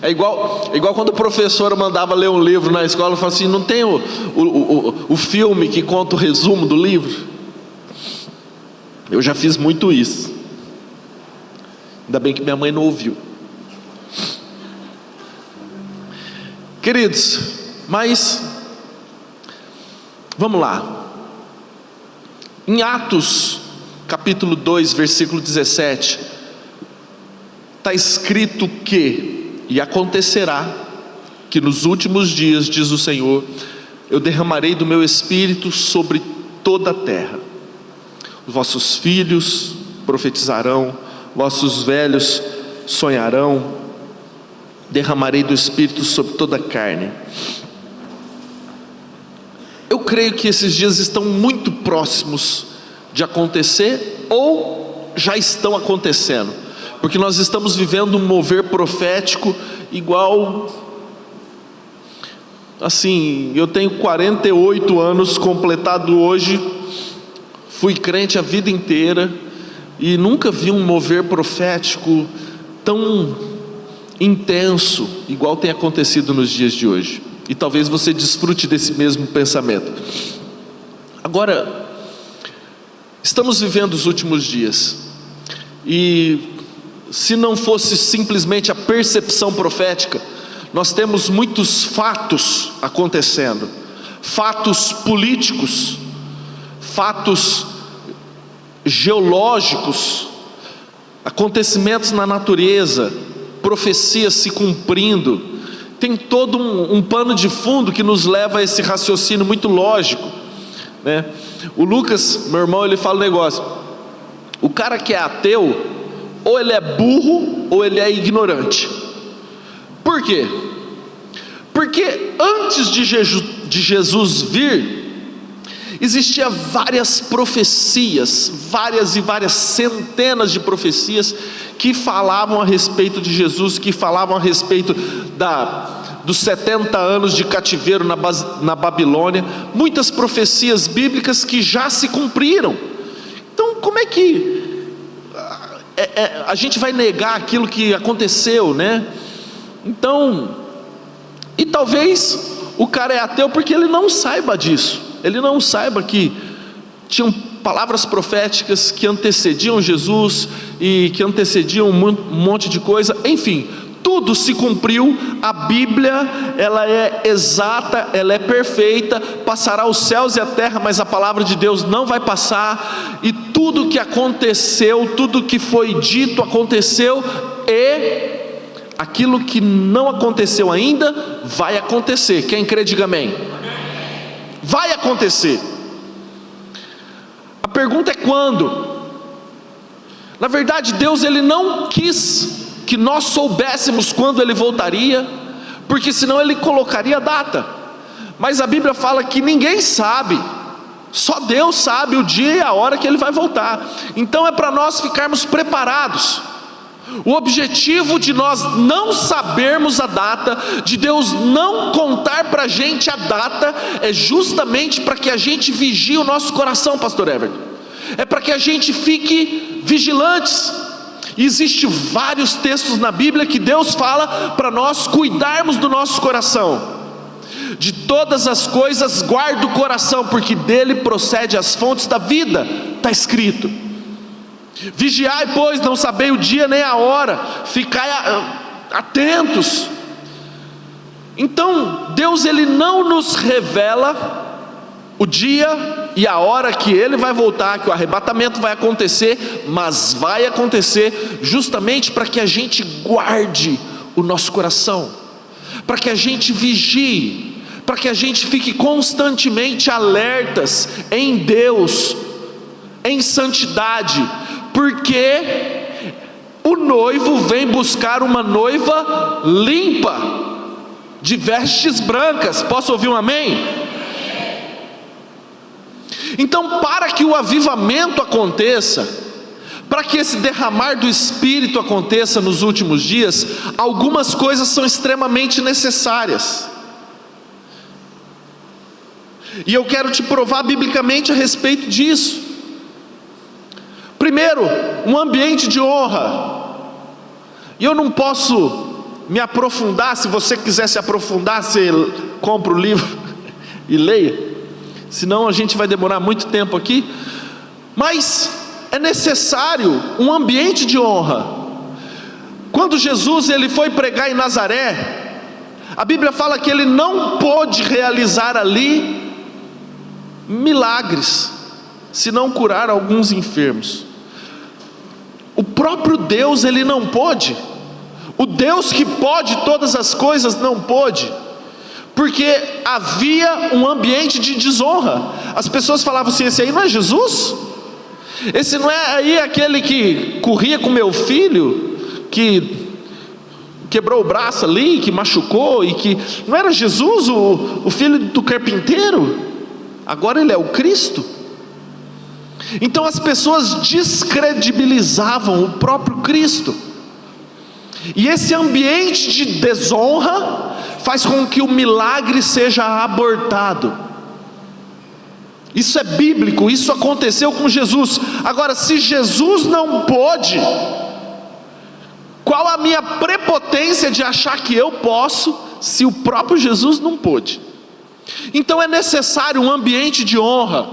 É igual quando a professora mandava ler um livro na escola e falava assim: não tem o filme que conta o resumo do livro? Eu já fiz muito isso. Ainda bem que minha mãe não ouviu. Queridos, mas vamos lá. Em Atos capítulo 2, versículo 17, está escrito que: e acontecerá que nos últimos dias, diz o Senhor, eu derramarei do meu espírito sobre toda a terra. Os vossos filhos profetizarão, vossos velhos sonharão, derramarei do espírito sobre toda a carne. Eu creio que esses dias estão muito próximos de acontecer, ou já estão acontecendo, porque nós estamos vivendo um mover profético igual, assim, eu tenho 48 anos completado hoje, fui crente a vida inteira, e nunca vi um mover profético tão intenso, igual tem acontecido nos dias de hoje. E talvez você desfrute desse mesmo pensamento. Agora, estamos vivendo os últimos dias, e se não fosse simplesmente a percepção profética, nós temos muitos fatos acontecendo, fatos políticos, fatos geológicos, acontecimentos na natureza, profecias se cumprindo. Tem todo um pano de fundo que nos leva a esse raciocínio muito lógico, né? O Lucas, meu irmão, ele fala um negócio: o cara que é ateu, ou ele é burro, ou ele é ignorante. Por quê? Porque antes de Jesus vir, existia várias profecias, várias e várias centenas de profecias que falavam a respeito de Jesus, que falavam a respeito dos 70 anos de cativeiro na Babilônia, muitas profecias bíblicas que já se cumpriram. Então como é que a gente vai negar aquilo que aconteceu, né? Então, e talvez o cara é ateu porque ele não saiba disso, ele não saiba que tinham palavras proféticas que antecediam Jesus e que antecediam um monte de coisa. Enfim, tudo se cumpriu. A Bíblia, ela é exata, ela é perfeita. Passará os céus e a terra, mas a palavra de Deus não vai passar. E tudo que aconteceu, tudo que foi dito aconteceu, e aquilo que não aconteceu ainda vai acontecer. Quem crê, diga amém. Vai acontecer. A pergunta é quando? Na verdade, Deus, ele não quis que nós soubéssemos quando ele voltaria, porque senão ele colocaria a data. Mas a Bíblia fala que ninguém sabe, só Deus sabe o dia e a hora que ele vai voltar. Então é para nós ficarmos preparados. O objetivo de nós não sabermos a data, de Deus não contar para a gente a data, é justamente para que a gente vigie o nosso coração, pastor Everton. É para que a gente fique vigilantes. E existem vários textos na Bíblia que Deus fala para nós cuidarmos do nosso coração. De todas as coisas guarda o coração, porque dele procede as fontes da vida, está escrito. Vigiai, pois, não sabei o dia nem a hora, ficai atentos. Então Deus, ele não nos revela o dia e a hora que ele vai voltar, que o arrebatamento vai acontecer, mas vai acontecer justamente para que a gente guarde o nosso coração, para que a gente vigie, para que a gente fique constantemente alertas em Deus, em santidade, porque o noivo vem buscar uma noiva limpa, de vestes brancas. Posso ouvir um amém? Então, para que o avivamento aconteça, para que esse derramar do Espírito aconteça nos últimos dias, algumas coisas são extremamente necessárias. E eu quero te provar biblicamente a respeito disso. Primeiro, um ambiente de honra. E eu não posso me aprofundar. Se você quiser se aprofundar, você compra o livro e leia, senão a gente vai demorar muito tempo aqui. Mas é necessário um ambiente de honra. Quando Jesus ele foi pregar em Nazaré, a Bíblia fala que ele não pôde realizar ali milagres, se não curar alguns enfermos. O próprio Deus ele não pôde. O Deus que pode todas as coisas não pôde, porque havia um ambiente de desonra. As pessoas falavam assim: esse aí não é Jesus? Esse não é aí aquele que corria com meu filho, que quebrou o braço ali, que machucou, e que não era Jesus, o filho do carpinteiro? Agora ele é o Cristo. Então as pessoas descredibilizavam o próprio Cristo, e esse ambiente de desonra faz com que o milagre seja abortado. Isso é bíblico, isso aconteceu com Jesus. Agora, se Jesus não pôde, qual a minha prepotência de achar que eu posso, se o próprio Jesus não pôde? Então é necessário um ambiente de honra,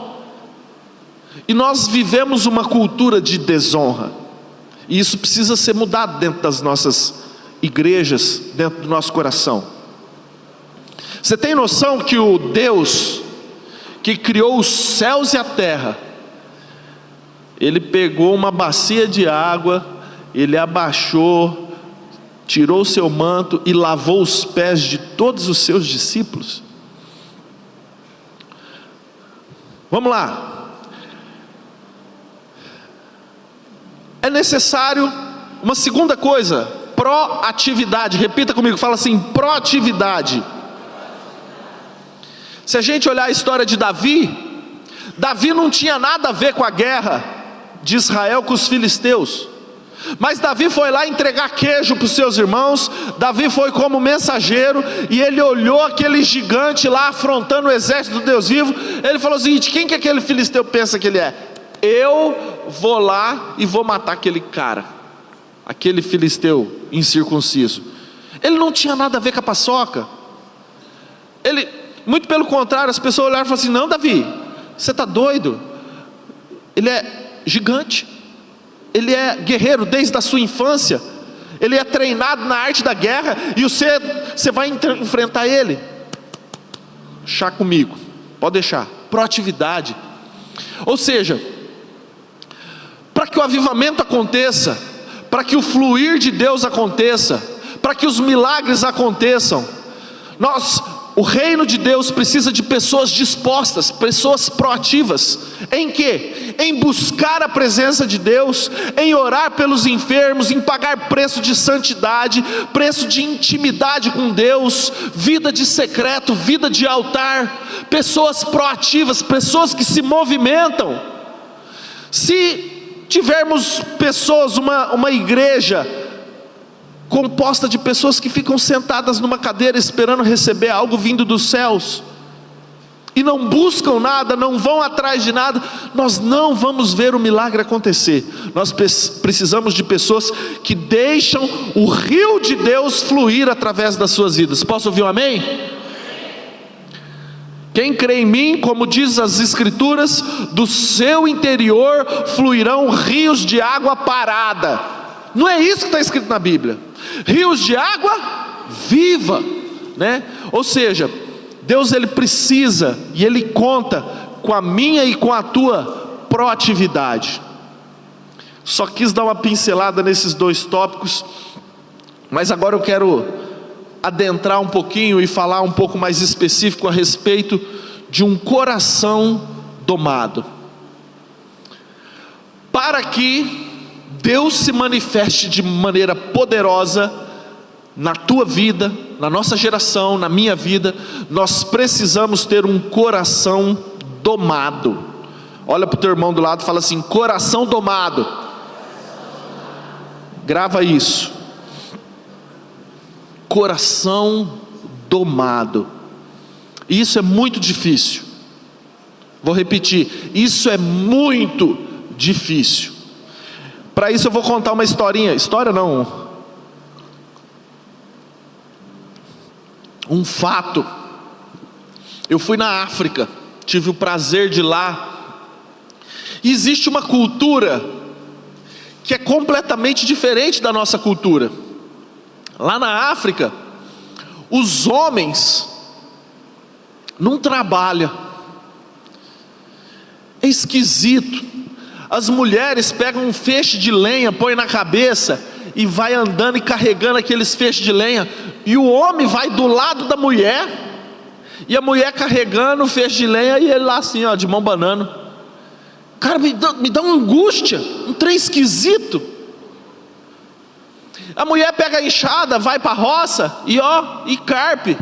e nós vivemos uma cultura de desonra, e isso precisa ser mudado dentro das nossas igrejas, dentro do nosso coração. Você tem noção que o Deus que criou os céus e a terra, ele pegou uma bacia de água, ele abaixou, tirou o seu manto e lavou os pés de todos os seus discípulos? Vamos lá. É necessário uma segunda coisa: proatividade. Repita comigo, fala assim: proatividade. Se a gente olhar a história de Davi, Davi não tinha nada a ver com a guerra de Israel com os filisteus, mas Davi foi lá entregar queijo para os seus irmãos. Davi foi como mensageiro, e ele olhou aquele gigante lá afrontando o exército do Deus vivo. Ele falou o seguinte: quem que aquele filisteu pensa que ele é? Eu vou lá e vou matar aquele cara, aquele filisteu incircunciso. Ele não tinha nada a ver com a paçoca. Muito pelo contrário, as pessoas olharam e falaram assim: não, Davi, você está doido? Ele é gigante, ele é guerreiro desde a sua infância, ele é treinado na arte da guerra, e você vai enfrentar ele? Chá comigo, pode deixar. Proatividade. Ou seja, para que o avivamento aconteça, para que o fluir de Deus aconteça, para que os milagres aconteçam, o reino de Deus precisa de pessoas dispostas, pessoas proativas. Em quê? Em buscar a presença de Deus, em orar pelos enfermos, em pagar preço de santidade, preço de intimidade com Deus, vida de secreto, vida de altar. Pessoas proativas, pessoas que se movimentam. Se tivermos pessoas, uma igreja composta de pessoas que ficam sentadas numa cadeira esperando receber algo vindo dos céus, e não buscam nada, não vão atrás de nada, nós não vamos ver o milagre acontecer. Nós precisamos de pessoas que deixam o rio de Deus fluir através das suas vidas. Posso ouvir um amém? Quem crê em mim, como diz as escrituras, do seu interior fluirão rios de água parada. Não é isso que está escrito na Bíblia? Rios de água viva, né? Ou seja, Deus ele precisa e ele conta com a minha e com a tua proatividade. Só quis dar uma pincelada nesses dois tópicos, mas agora eu quero adentrar um pouquinho e falar um pouco mais específico a respeito de um coração domado. Para que Deus se manifeste de maneira poderosa na tua vida, na nossa geração, na minha vida, nós precisamos ter um coração domado. Olha para o teu irmão do lado e fala assim: coração domado. Grava isso. Coração domado. Isso é muito difícil. Vou repetir, isso é muito difícil. Para isso eu vou contar uma historinha. História não, um fato. Eu fui na África, tive o prazer de ir lá. E existe uma cultura que é completamente diferente da nossa cultura. Lá na África, os homens não trabalham. É esquisito. As mulheres pegam um feixe de lenha, põem na cabeça e vai andando e carregando aqueles feixes de lenha. E o homem vai do lado da mulher, e a mulher carregando o feixe de lenha, e ele lá assim, ó, de mão banando. Cara, me dá uma angústia, um trem esquisito. A mulher pega a enxada, vai para a roça e carpe,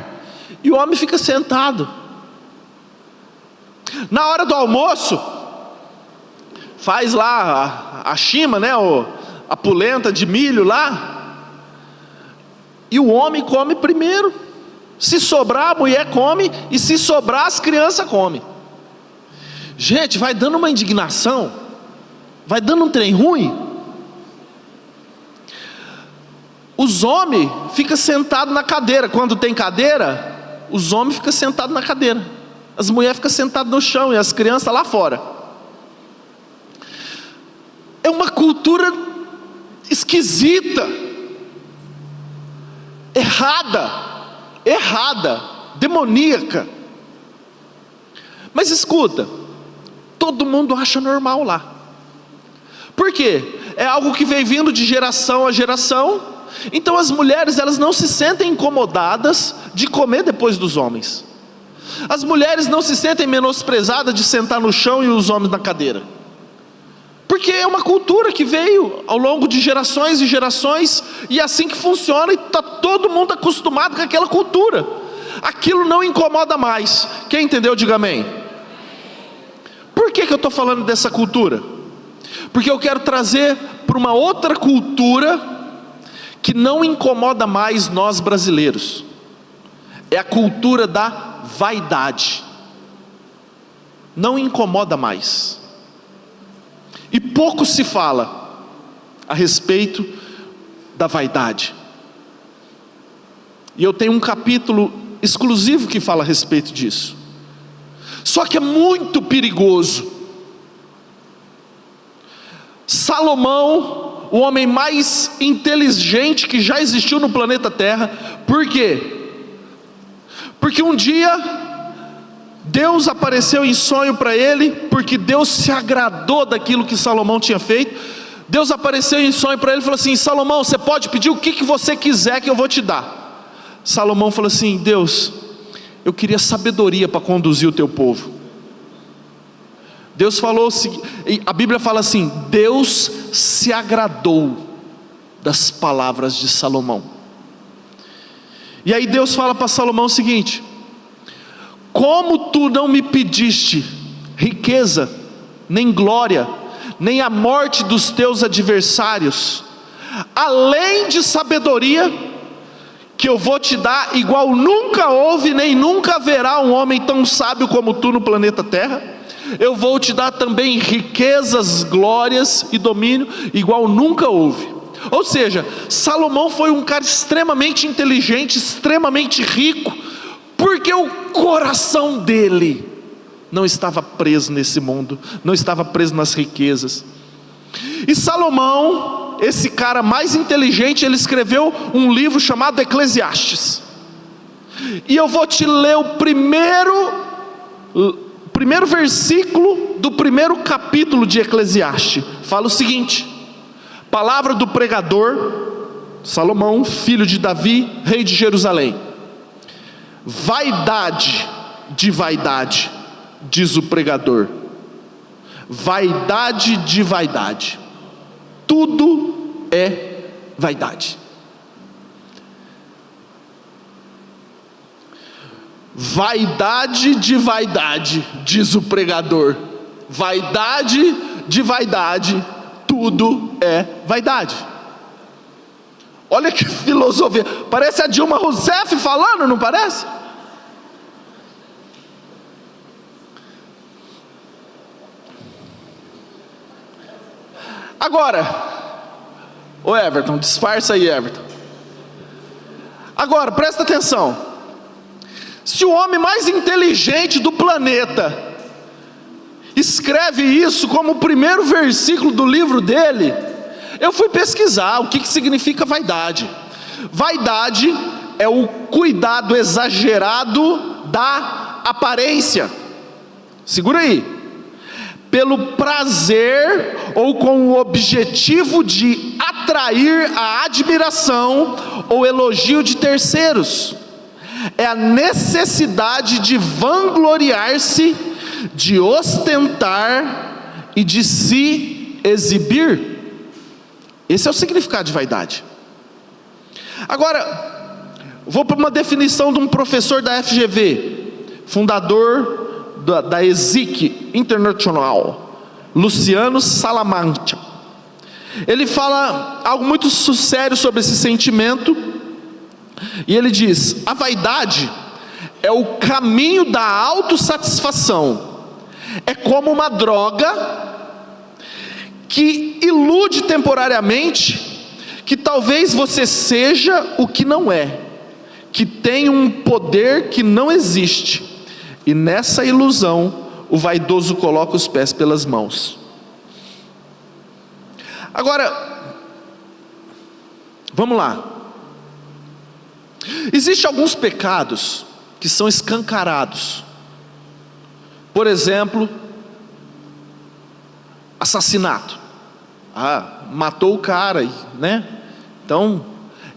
e o homem fica sentado. Na hora do almoço, faz lá a chima, né, a polenta de milho lá, e o homem come primeiro. Se sobrar, a mulher come, e se sobrar, as crianças comem. Gente, vai dando uma indignação, vai dando um trem ruim. Os homens ficam sentados na cadeira. Quando tem cadeira, os homens ficam sentados na cadeira, as mulheres ficam sentadas no chão e as crianças lá fora. É uma cultura esquisita, errada, demoníaca. Mas escuta, todo mundo acha normal lá. Por quê? É algo que vem vindo de geração a geração. Então as mulheres, elas não se sentem incomodadas de comer depois dos homens. As mulheres não se sentem menosprezadas de sentar no chão e os homens na cadeira. Porque é uma cultura que veio ao longo de gerações e gerações, e é assim que funciona, e está todo mundo acostumado com aquela cultura. Aquilo não incomoda mais. Quem entendeu, diga amém. Por que eu estou falando dessa cultura? Porque eu quero trazer para uma outra cultura que não incomoda mais nós brasileiros. É a cultura da vaidade. Não incomoda mais. E pouco se fala a respeito da vaidade. E eu tenho um capítulo exclusivo que fala a respeito disso. Só que é muito perigoso. Salomão, o homem mais inteligente que já existiu no planeta Terra. Por quê? Porque um dia Deus apareceu em sonho para ele, porque Deus se agradou daquilo que Salomão tinha feito. Deus apareceu em sonho para ele e falou assim: Salomão, você pode pedir o que você quiser que eu vou te dar. Salomão falou assim: Deus, eu queria sabedoria para conduzir o teu povo. Deus falou, a Bíblia fala assim: Deus se agradou das palavras de Salomão. E aí Deus fala para Salomão o seguinte: como tu não me pediste riqueza, nem glória, nem a morte dos teus adversários, além de sabedoria, que eu vou te dar, igual nunca houve, nem nunca haverá um homem tão sábio como tu no planeta Terra. Eu vou te dar também riquezas, glórias e domínio, igual nunca houve. Ou seja, Salomão foi um cara extremamente inteligente, extremamente rico, porque o coração dele não estava preso nesse mundo, não estava preso nas riquezas. E Salomão, esse cara mais inteligente, ele escreveu um livro chamado Eclesiastes. E eu vou te ler o primeiro versículo do primeiro capítulo de Eclesiastes. Fala o seguinte: palavra do pregador Salomão, filho de Davi, rei de Jerusalém. Vaidade de vaidade, diz o pregador. Vaidade de vaidade, tudo é vaidade. Vaidade de vaidade, diz o pregador. Vaidade de vaidade, tudo é vaidade. Olha que filosofia, parece a Dilma Rousseff falando, não parece? Agora, ô Everton, disfarça aí, Everton. Agora, presta atenção. Se o homem mais inteligente do planeta escreve isso como o primeiro versículo do livro dele, eu fui pesquisar o que significa vaidade. Vaidade é o cuidado exagerado da aparência. Segura aí. Pelo prazer ou com o objetivo de atrair a admiração ou elogio de terceiros. É a necessidade de vangloriar-se, de ostentar e de se exibir. Esse é o significado de vaidade. Agora, vou para uma definição de um professor da FGV, fundador da ESIC International, Luciano Salamanca. Ele fala algo muito sério sobre esse sentimento, e ele diz: a vaidade é o caminho da autossatisfação, é como uma droga que ilude temporariamente que talvez você seja o que não é, que tem um poder que não existe, e nessa ilusão o vaidoso coloca os pés pelas mãos. Agora, vamos lá. Existem alguns pecados que são escancarados. Por exemplo, assassinato. Matou o cara, né? Então,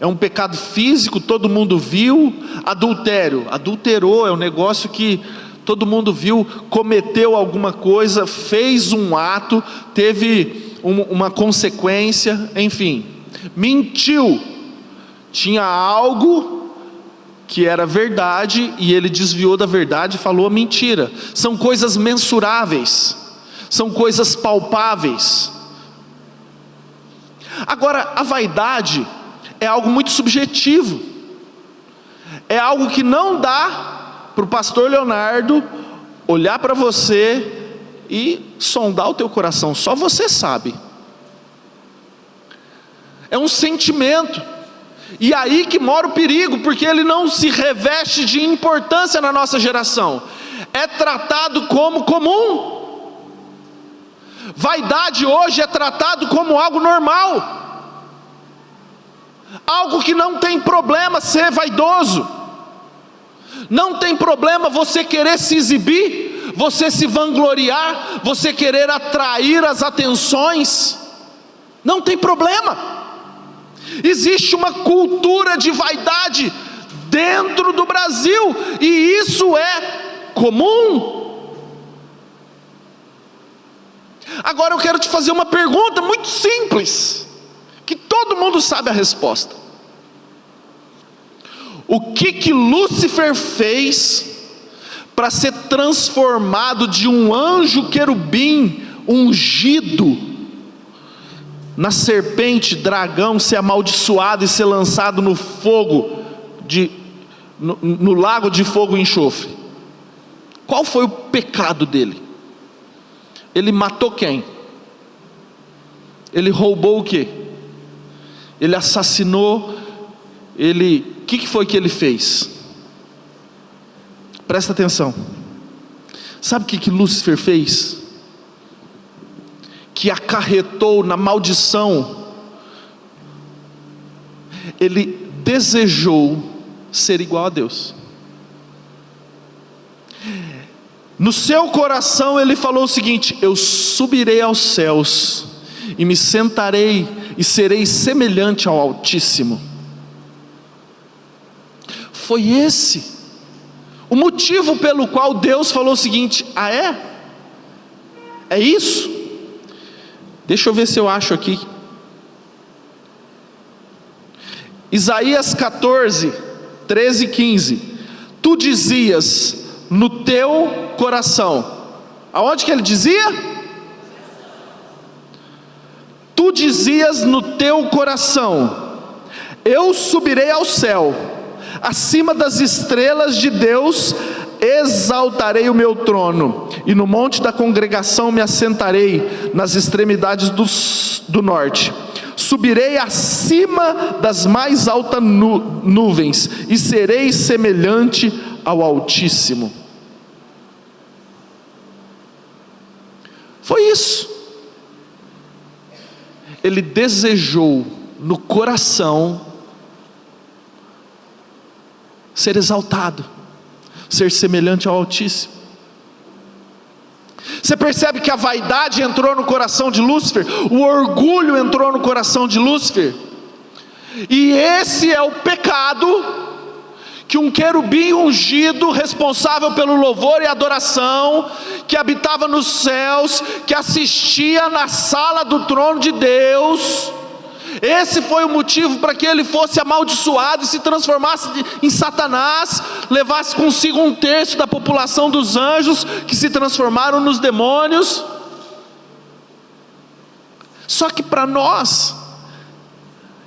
é um pecado físico, todo mundo viu. Adultério, adulterou, é um negócio que todo mundo viu, cometeu alguma coisa, fez um ato, teve uma consequência, enfim. Mentiu, tinha algo que era verdade e ele desviou da verdade e falou a mentira. São coisas mensuráveis, são coisas palpáveis. Agora, a vaidade é algo muito subjetivo, é algo que não dá para o pastor Leonardo olhar para você e sondar o teu coração, só você sabe. É um sentimento, e aí que mora o perigo, porque ele não se reveste de importância na nossa geração, é tratado como comum. Vaidade hoje é tratado como algo normal, algo que não tem problema ser vaidoso, não tem problema você querer se exibir, você se vangloriar, você querer atrair as atenções, não tem problema. Existe uma cultura de vaidade dentro do Brasil, e isso é comum. Agora eu quero te fazer uma pergunta muito simples, que todo mundo sabe a resposta. O que Lúcifer fez para ser transformado de um anjo querubim ungido na serpente, dragão, ser amaldiçoado e ser lançado no fogo, no lago de fogo e enxofre? Qual foi o pecado dele? Ele matou quem? Ele roubou o quê? Ele assassinou, o que foi que ele fez? Presta atenção. Sabe o que Lúcifer fez? Que acarretou na maldição. Ele desejou ser igual a Deus. No seu coração ele falou o seguinte: eu subirei aos céus e me sentarei e serei semelhante ao Altíssimo. Foi esse o motivo pelo qual Deus falou o seguinte: é isso? Deixa eu ver se eu acho aqui. Isaías 14, 13 e 15. Tu dizias no teu coração. Aonde que ele dizia? Tu dizias no teu coração: eu subirei ao céu, acima das estrelas de Deus exaltarei o meu trono, e no monte da congregação me assentarei, nas extremidades do norte. Subirei acima das mais altas nuvens, e serei semelhante ao Altíssimo. Foi isso. Ele desejou no coração ser exaltado, ser semelhante ao Altíssimo. Você percebe que a vaidade entrou no coração de Lúcifer, o orgulho entrou no coração de Lúcifer, e esse é o pecado que um querubim ungido, responsável pelo louvor e adoração, que habitava nos céus, que assistia na sala do trono de Deus, esse foi o motivo para que ele fosse amaldiçoado e se transformasse em Satanás, levasse consigo 1/3 da população dos anjos, que se transformaram nos demônios. Só que para nós,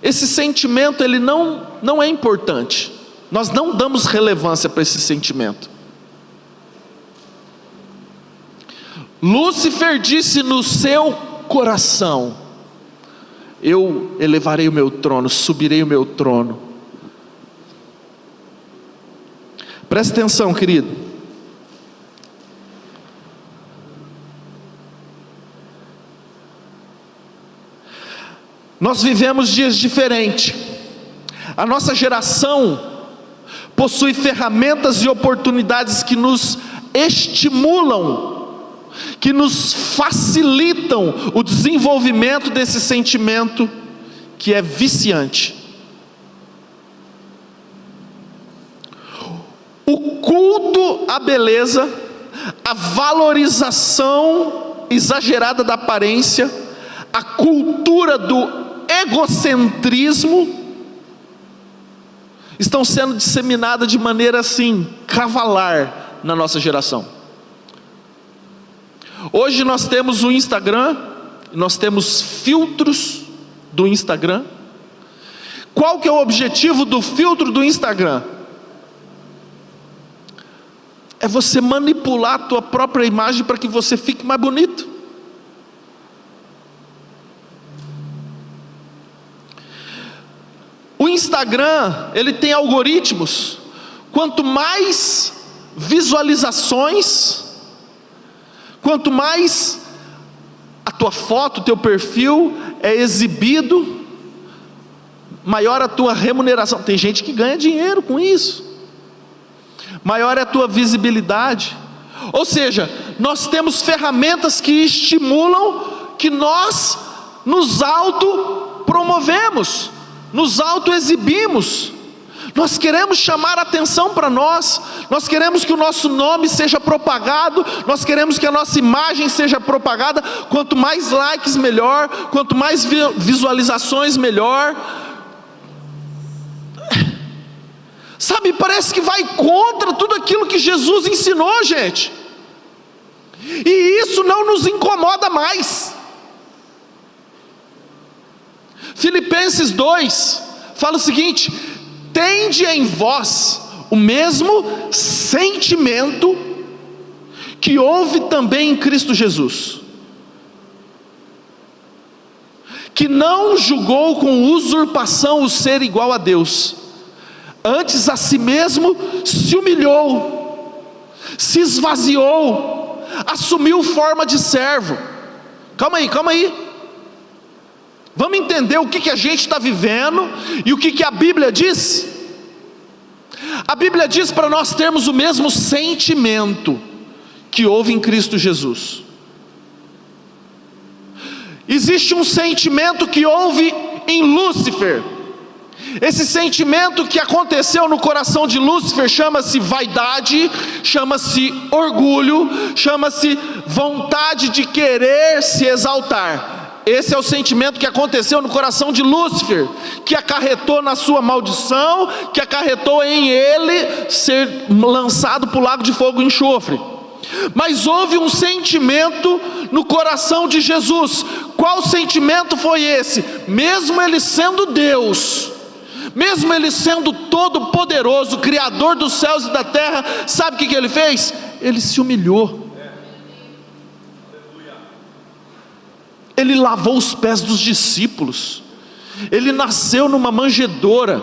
esse sentimento ele não é importante. Nós não damos relevância para esse sentimento. Lúcifer disse no seu coração: eu elevarei o meu trono, subirei o meu trono. Presta atenção, querido. Nós vivemos dias diferentes. A nossa geração possui ferramentas e oportunidades que nos estimulam, que nos facilitam o desenvolvimento desse sentimento que é viciante. O culto à beleza, a valorização exagerada da aparência, a cultura do egocentrismo estão sendo disseminadas de maneira assim, cavalar na nossa geração. Hoje nós temos o Instagram, nós temos filtros do Instagram. Qual que é o objetivo do filtro do Instagram? É você manipular a tua própria imagem para que você fique mais bonito. O Instagram, ele tem algoritmos. Quanto mais visualizações, quanto mais a tua foto, o teu perfil é exibido, maior a tua remuneração. Tem gente que ganha dinheiro com isso. Maior é a tua visibilidade. Ou seja, nós temos ferramentas que estimulam que nós nos autopromovemos, nos autoexibimos. Nós queremos chamar a atenção para nós queremos que o nosso nome seja propagado, nós queremos que a nossa imagem seja propagada. Quanto mais likes, melhor. Quanto mais visualizações, melhor. Sabe, parece que vai contra tudo aquilo que Jesus ensinou, gente. E isso não nos incomoda mais. Filipenses 2 fala o seguinte: tende em vós o mesmo sentimento que houve também em Cristo Jesus, que não julgou com usurpação o ser igual a Deus, antes a si mesmo se humilhou, se esvaziou, assumiu forma de servo. Calma aí. Vamos entender o que a gente está vivendo e o que a Bíblia diz? A Bíblia diz para nós termos o mesmo sentimento que houve em Cristo Jesus. Existe um sentimento que houve em Lúcifer. Esse sentimento que aconteceu no coração de Lúcifer chama-se vaidade, chama-se orgulho, chama-se vontade de querer se exaltar. Esse é o sentimento que aconteceu no coração de Lúcifer, que acarretou na sua maldição, que acarretou em ele ser lançado para o lago de fogo e enxofre. Mas houve um sentimento no coração de Jesus. Qual sentimento foi esse? Mesmo ele sendo Deus, mesmo ele sendo todo poderoso, criador dos céus e da terra, sabe o que ele fez? Ele se humilhou. Ele lavou os pés dos discípulos. Ele nasceu numa manjedoura.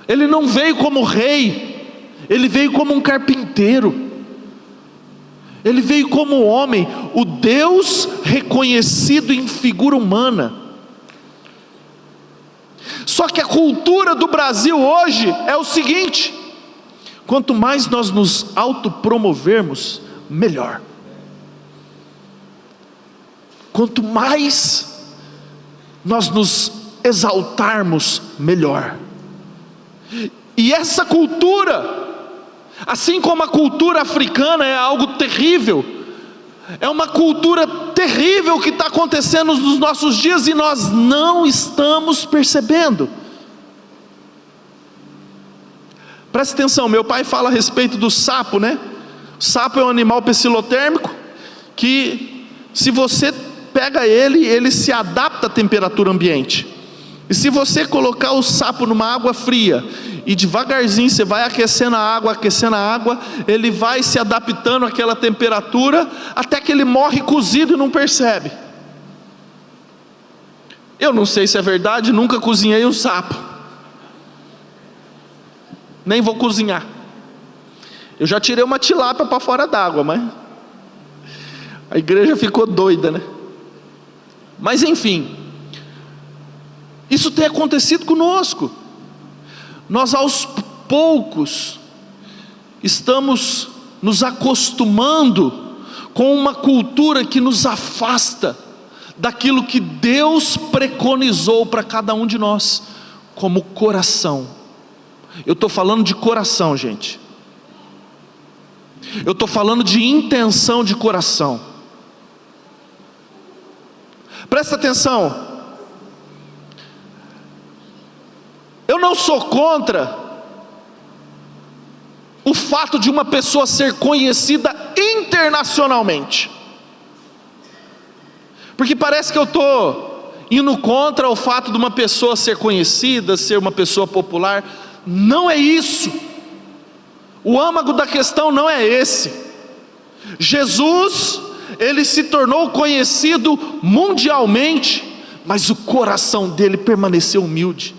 Ele não veio como rei. Ele veio como um carpinteiro, Ele veio como homem, o Deus reconhecido em figura humana. Só que a cultura do Brasil hoje é o seguinte: quanto mais nós nos autopromovermos, melhor. Quanto mais nós nos exaltarmos, melhor. E essa cultura, assim como a cultura africana é algo terrível, é uma cultura terrível que está acontecendo nos nossos dias e nós não estamos percebendo. Presta atenção, meu pai fala a respeito do sapo, né? O sapo é um animal pecilotérmico que, se você pega ele, ele se adapta à temperatura ambiente. E se você colocar o sapo numa água fria e devagarzinho você vai aquecendo a água, ele vai se adaptando àquela temperatura até que ele morre cozido e não percebe. Eu não sei se é verdade, nunca cozinhei um sapo, nem vou cozinhar. Eu já tirei uma tilápia para fora d'água, mas a igreja ficou doida, né? Mas enfim, isso tem acontecido conosco. Nós aos poucos estamos nos acostumando com uma cultura que nos afasta daquilo que Deus preconizou para cada um de nós, como coração. Eu estou falando de coração, gente. Eu estou falando de intenção de coração. Presta atenção. Eu não sou contra o fato de uma pessoa ser conhecida internacionalmente, porque parece que eu estou indo contra o fato de uma pessoa ser conhecida, ser uma pessoa popular. Não é isso. O âmago da questão não é esse. Jesus, ele se tornou conhecido mundialmente, mas o coração dele permaneceu humilde.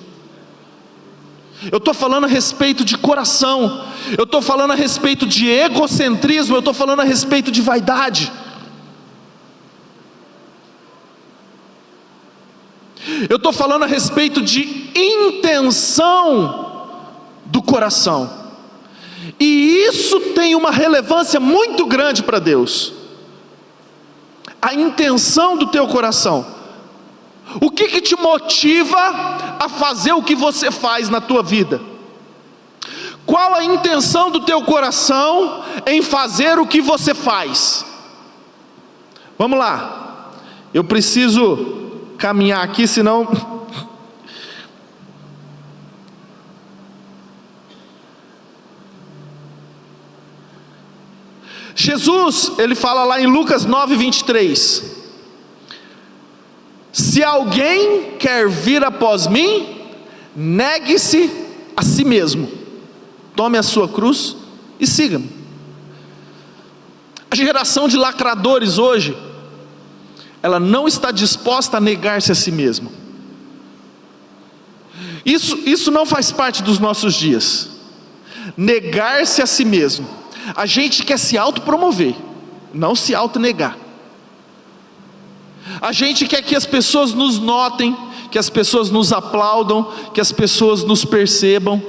Eu estou falando a respeito de coração, eu estou falando a respeito de egocentrismo, eu estou falando a respeito de vaidade. Eu estou falando a respeito de intenção do coração. E isso tem uma relevância muito grande para Deus. A intenção do teu coração. O que te motiva a fazer o que você faz na tua vida? Qual a intenção do teu coração em fazer o que você faz? Vamos lá. Eu preciso caminhar aqui, senão... Jesus, ele fala lá em Lucas 9:23. Se alguém quer vir após mim, negue-se a si mesmo, tome a sua cruz e siga-me. A geração de lacradores hoje, ela não está disposta a negar-se a si mesmo. Isso não faz parte dos nossos dias. Negar-se a si mesmo. A gente quer se autopromover, não se autonegar. A gente quer que as pessoas nos notem, que as pessoas nos aplaudam, que as pessoas nos percebam.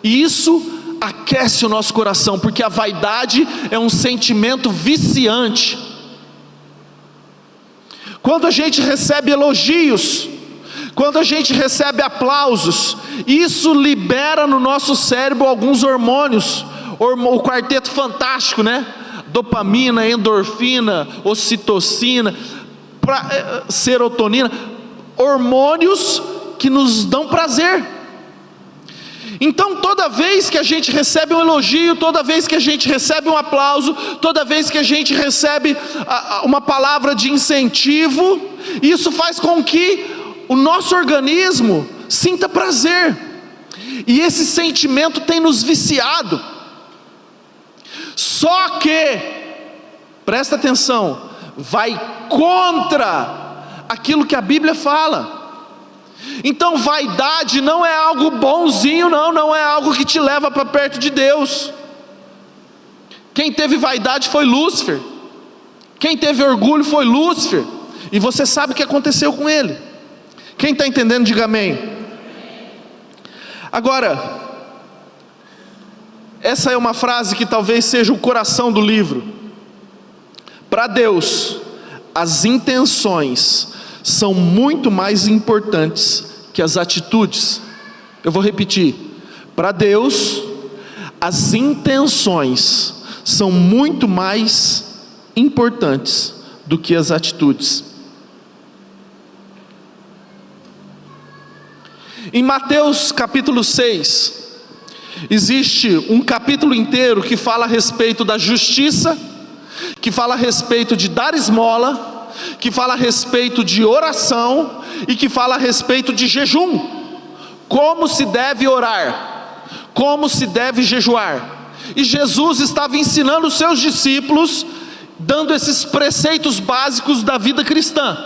E isso aquece o nosso coração, porque a vaidade é um sentimento viciante. Quando a gente recebe elogios, quando a gente recebe aplausos, isso libera no nosso cérebro alguns hormônios, o quarteto fantástico, né? Dopamina, endorfina, ocitocina, serotonina, hormônios que nos dão prazer. Então toda vez que a gente recebe um elogio, toda vez que a gente recebe um aplauso, toda vez que a gente recebe uma palavra de incentivo, isso faz com que o nosso organismo sinta prazer, e esse sentimento tem nos viciado. Só que, presta atenção, vai contra aquilo que a Bíblia fala. Então vaidade não é algo bonzinho, não é algo que te leva para perto de Deus. Quem teve vaidade foi Lúcifer. Quem teve orgulho foi Lúcifer. E você sabe o que aconteceu com ele. Quem está entendendo, diga amém. Agora, essa é uma frase que talvez seja o coração do livro. Para Deus, as intenções são muito mais importantes que as atitudes. Eu vou repetir. Para Deus, as intenções são muito mais importantes do que as atitudes. Em Mateus capítulo 6, existe um capítulo inteiro que fala a respeito da justiça, que fala a respeito de dar esmola, que fala a respeito de oração e que fala a respeito de jejum. Como se deve orar, como se deve jejuar. E Jesus estava ensinando os seus discípulos, dando esses preceitos básicos da vida cristã,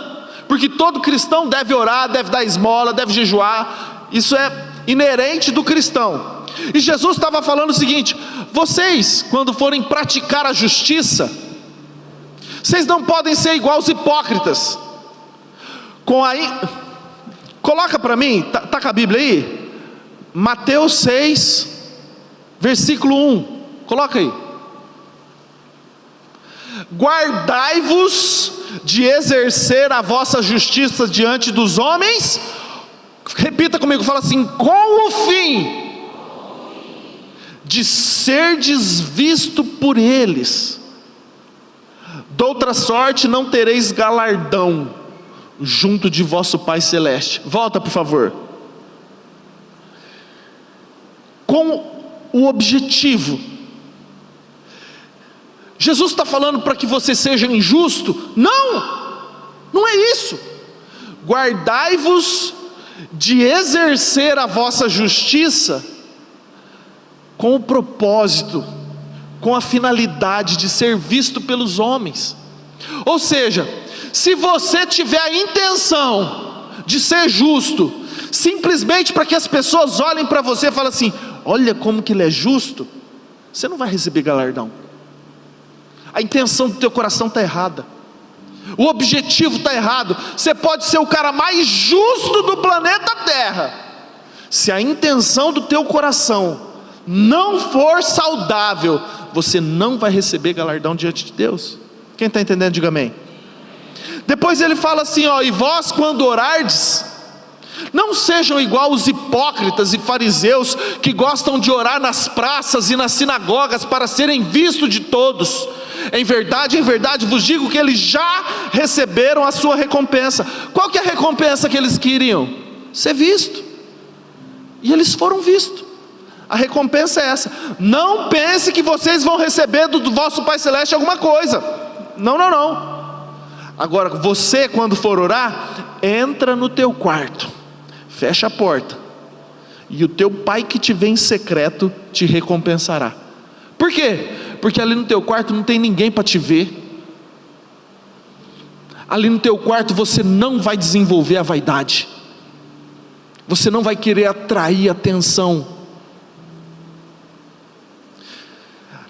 porque todo cristão deve orar, deve dar esmola, deve jejuar. Isso é inerente do cristão. E Jesus estava falando o seguinte: vocês, quando forem praticar a justiça, vocês não podem ser igual aos hipócritas. Coloca para mim, tá com a Bíblia aí? Mateus 6, versículo 1. Coloca aí. Guardai-vos de exercer a vossa justiça diante dos homens. Repita comigo, fala assim: com o fim de serdes visto por eles. Doutra sorte não tereis galardão junto de vosso Pai Celeste. Volta, por favor. Com o objetivo. Jesus está falando para que você seja injusto? Não é isso. Guardai-vos de exercer a vossa justiça com o propósito, com a finalidade de ser visto pelos homens. Ou seja, se você tiver a intenção de ser justo, simplesmente para que as pessoas olhem para você e falem assim: olha como que ele é justo, você não vai receber galardão. A intenção do teu coração está errada, o objetivo está errado. Você pode ser o cara mais justo do planeta Terra, se a intenção do teu coração não for saudável, você não vai receber galardão diante de Deus. Quem está entendendo, diga amém. Depois ele fala assim, e vós quando orardes, não sejam igual os hipócritas e fariseus, que gostam de orar nas praças e nas sinagogas para serem vistos de todos. Em verdade vos digo que eles já receberam a sua recompensa. Qual que é a recompensa que eles queriam? Ser visto. E eles foram vistos. A recompensa é essa. Não pense que vocês vão receber do vosso Pai Celeste alguma coisa. Não. Agora, você quando for orar, entra no teu quarto, fecha a porta, e o teu Pai que te vê em secreto te recompensará. Por quê? Porque ali no teu quarto não tem ninguém para te ver. Ali no teu quarto você não vai desenvolver a vaidade, você não vai querer atrair atenção.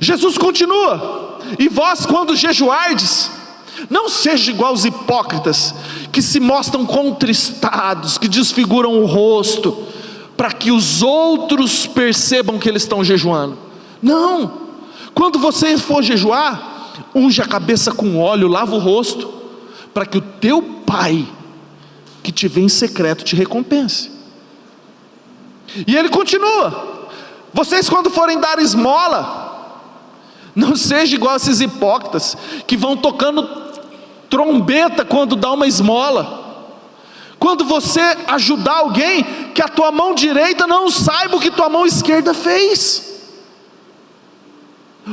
Jesus continua: e vós quando jejuardes, não sejam igual aos hipócritas, que se mostram contristados, que desfiguram o rosto, para que os outros percebam que eles estão jejuando. Não, quando você for jejuar, unge a cabeça com óleo, lava o rosto, para que o teu Pai, que te vê em secreto, te recompense. E ele continua: vocês quando forem dar esmola, não seja igual a esses hipócritas, que vão tocando trombeta quando dá uma esmola. Quando você ajudar alguém, que a tua mão direita não saiba o que tua mão esquerda fez.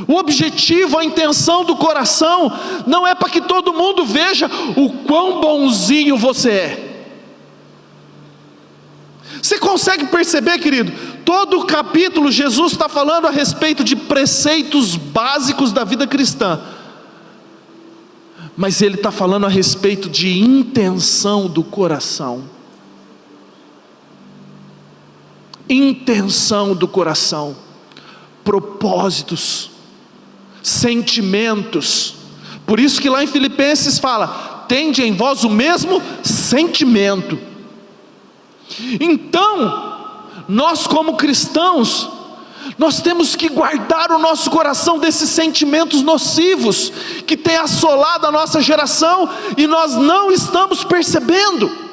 O objetivo, a intenção do coração, não é para que todo mundo veja o quão bonzinho você é. Você consegue perceber, querido? Todo o capítulo Jesus está falando a respeito de preceitos básicos da vida cristã, mas ele está falando a respeito de intenção do coração. intenção do coração, propósitos, sentimentos. Por isso que lá em Filipenses fala: tende em vós o mesmo sentimento. Então, nós como cristãos, nós temos que guardar o nosso coração desses sentimentos nocivos, que tem assolado a nossa geração, e nós não estamos percebendo.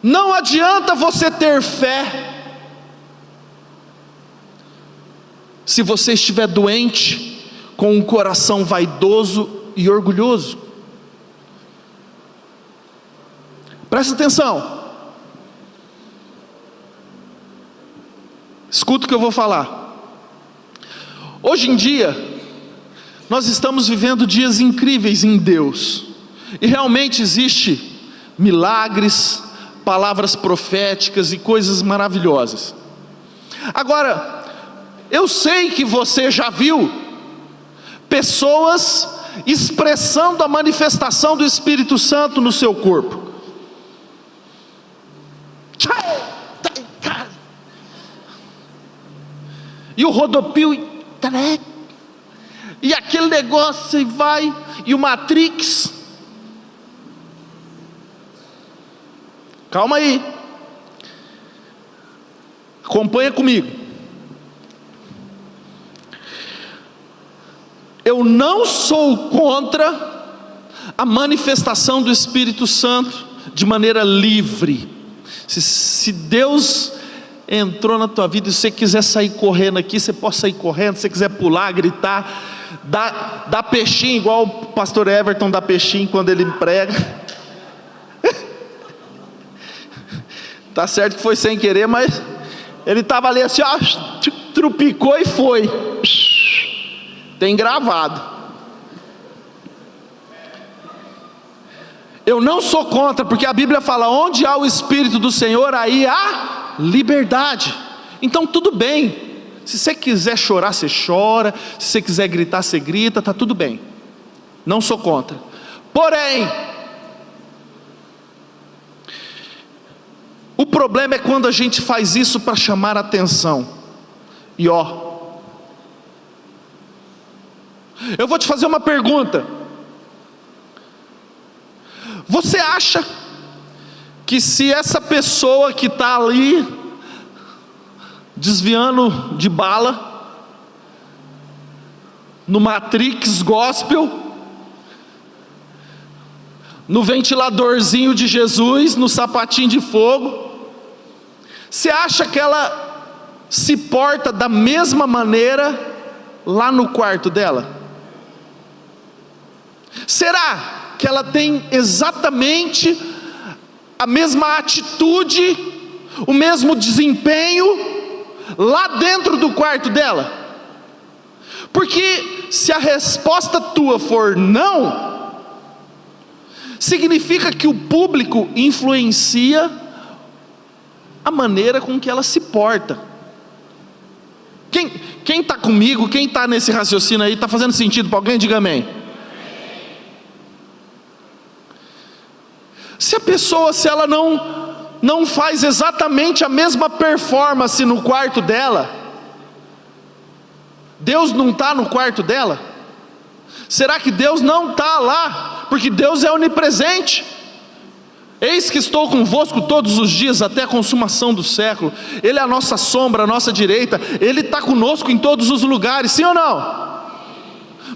Não adianta você ter fé, se você estiver doente, com um coração vaidoso e orgulhoso. Presta atenção, escuta o que eu vou falar. Hoje em dia, nós estamos vivendo dias incríveis em Deus, e realmente existe milagres, palavras proféticas e coisas maravilhosas. Agora, eu sei que você já viu pessoas expressando a manifestação do Espírito Santo no seu corpo. E o rodopio, e aquele negócio, e vai, e o Matrix. Calma aí, acompanha comigo. Eu não sou contra a manifestação do Espírito Santo de maneira livre. Se Deus entrou na tua vida e você quiser sair correndo aqui, você pode sair correndo. Se você quiser pular, gritar, dar peixinho, igual o pastor Everton dá peixinho quando ele prega. Tá certo que foi sem querer, mas ele estava ali assim, ó, trupicou e foi. Tem gravado. Eu não sou contra, porque a Bíblia fala: onde há o Espírito do Senhor, aí há liberdade. Então tudo bem, se você quiser chorar, você chora, se você quiser gritar, você grita, tá tudo bem, não sou contra. Porém, o problema é quando a gente faz isso para chamar a atenção. E eu vou te fazer uma pergunta. Você acha que se essa pessoa que está ali desviando de bala no Matrix Gospel, no ventiladorzinho de Jesus, no sapatinho de fogo, você acha que ela se porta da mesma maneira lá no quarto dela? Será que ela tem exatamente a mesma atitude, o mesmo desempenho lá dentro do quarto dela? Porque se a resposta tua for não, significa que o público influencia a maneira com que ela se porta. Quem está comigo, quem está nesse raciocínio aí, está fazendo sentido para alguém? Diga amém. Se a pessoa, se ela não faz exatamente a mesma performance no quarto dela, Deus não está no quarto dela? Será que Deus não está lá? Porque Deus é onipresente. Eis que estou convosco todos os dias até a consumação do século. Ele é a nossa sombra, a nossa direita. Ele está conosco em todos os lugares, sim ou não?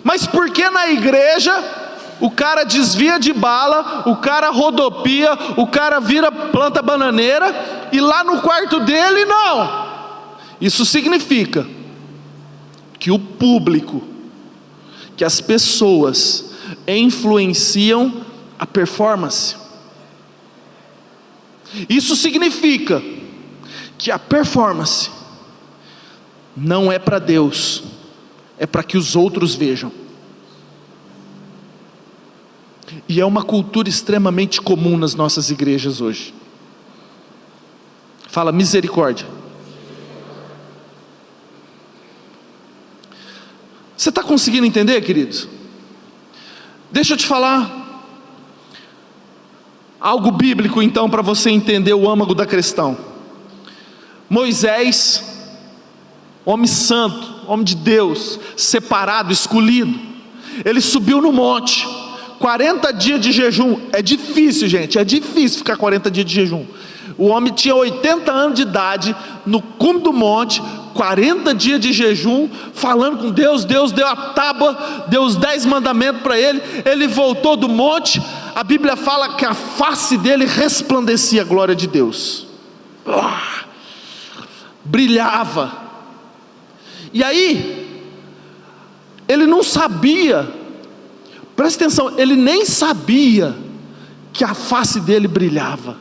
Mas por que na igreja o cara desvia de bala, o cara rodopia, o cara vira planta bananeira, e lá no quarto dele não? Isso significa que o público, que as pessoas influenciam a performance. Isso significa que a performance não é para Deus, é para que os outros vejam. E é uma cultura extremamente comum nas nossas igrejas hoje. Fala misericórdia. Você está conseguindo entender, queridos? Deixa eu te falar. Algo bíblico então para você entender o âmago da questão. Moisés, homem santo, homem de Deus, separado, escolhido, ele subiu no monte, 40 dias de jejum. É difícil, gente, é difícil ficar 40 dias de jejum. O homem tinha 80 anos de idade, no cume do monte, 40 dias de jejum, falando com Deus. Deus deu a tábua, deu os 10 mandamentos para ele. Ele voltou do monte. A Bíblia fala que a face dele resplandecia a glória de Deus, brilhava. E aí, ele não sabia, presta atenção, ele nem sabia que a face dele brilhava.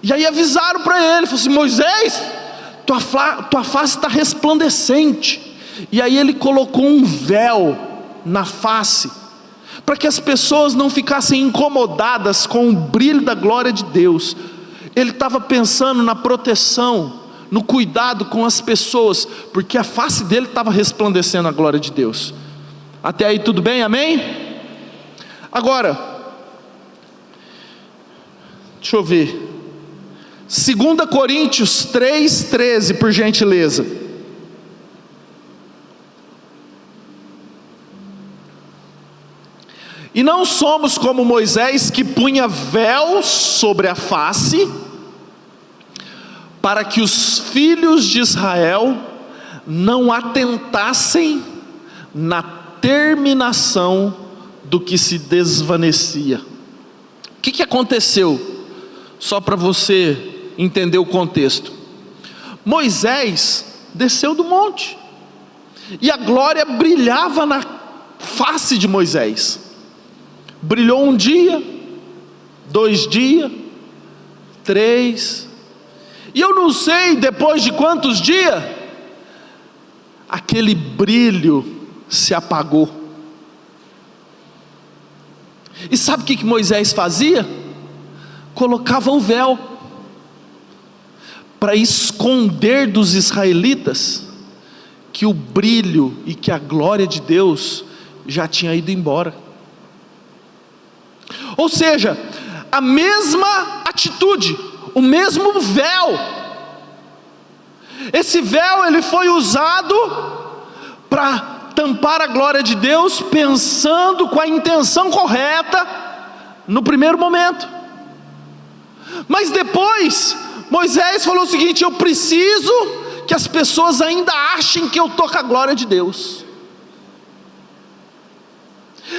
E aí avisaram para ele, falaram assim: Moisés, tua face está resplandecente. E aí ele colocou um véu na face, para que as pessoas não ficassem incomodadas com o brilho da glória de Deus. Ele estava pensando na proteção, no cuidado com as pessoas, porque a face dele estava resplandecendo a glória de Deus. Até aí tudo bem, amém? Agora, deixa eu ver, 2 Coríntios 3,13, por gentileza. E não somos como Moisés, que punha véu sobre a face, para que os filhos de Israel não atentassem na terminação do que se desvanecia. O que aconteceu? Só para você entender o contexto. Moisés desceu do monte, e a glória brilhava na face de Moisés. Brilhou um dia, 2 dias, 3, e eu não sei depois de quantos dias, aquele brilho se apagou. E sabe o que Moisés fazia? Colocava o véu, para esconder dos israelitas que o brilho e que a glória de Deus já tinha ido embora. Ou seja, a mesma atitude, o mesmo véu. Esse véu ele foi usado para tampar a glória de Deus, pensando com a intenção correta no primeiro momento. Mas depois Moisés falou o seguinte: eu preciso que as pessoas ainda achem que eu estou com a glória de Deus.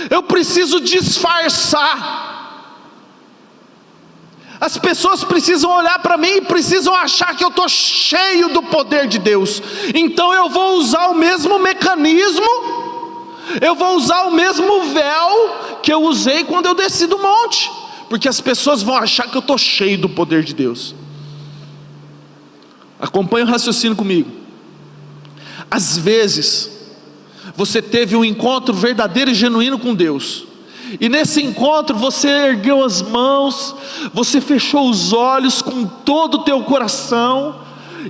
Eu preciso disfarçar. As pessoas precisam olhar para mim e precisam achar que eu estou cheio do poder de Deus. Então eu vou usar o mesmo mecanismo, eu vou usar o mesmo véu que eu usei quando eu desci do monte, porque as pessoas vão achar que eu estou cheio do poder de Deus. Acompanhe o raciocínio comigo. Às vezes você teve um encontro verdadeiro e genuíno com Deus, e nesse encontro você ergueu as mãos, você fechou os olhos com todo o teu coração,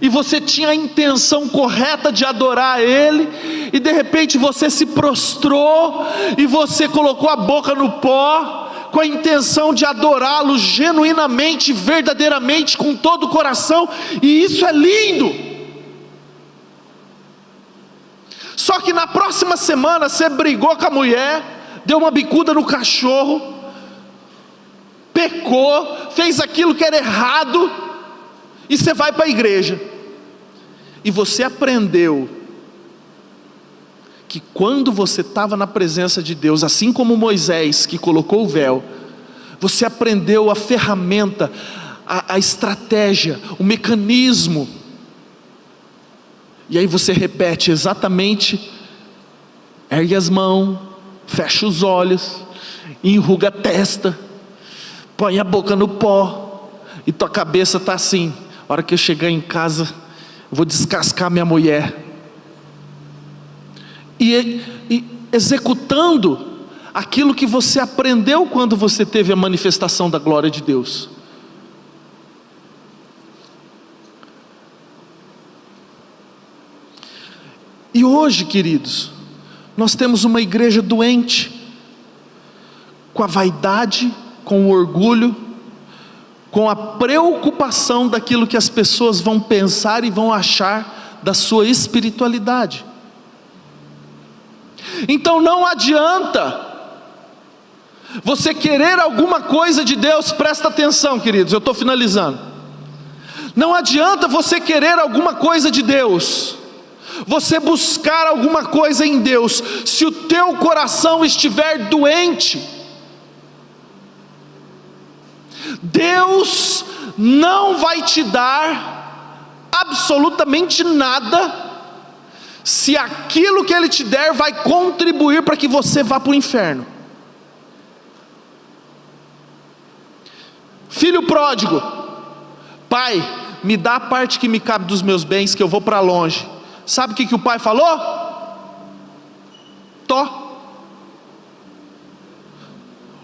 e você tinha a intenção correta de adorar Ele, e de repente você se prostrou, e você colocou a boca no pó, com a intenção de adorá-lo genuinamente, verdadeiramente, com todo o coração, e isso é lindo. Só que na próxima semana você brigou com a mulher, deu uma bicuda no cachorro, pecou, fez aquilo que era errado, e você vai para a igreja, e você aprendeu que quando você estava na presença de Deus, assim como Moisés que colocou o véu, você aprendeu a ferramenta, a estratégia, o mecanismo, e aí você repete exatamente, ergue as mãos, fecha os olhos, enruga a testa, põe a boca no pó, e tua cabeça está assim: a hora que eu chegar em casa, eu vou descascar minha mulher. E executando aquilo que você aprendeu quando você teve a manifestação da glória de Deus. E hoje, queridos, nós temos uma igreja doente, com a vaidade, com o orgulho, com a preocupação daquilo que as pessoas vão pensar e vão achar da sua espiritualidade. Então não adianta você querer alguma coisa de Deus, presta atenção, queridos, eu estou finalizando. Não adianta você querer alguma coisa de Deus, você buscar alguma coisa em Deus, se o teu coração estiver doente. Deus não vai te dar absolutamente nada, se aquilo que Ele te der vai contribuir para que você vá para o inferno. Filho pródigo: pai, me dá a parte que me cabe dos meus bens, que eu vou para longe. Sabe o que o pai falou?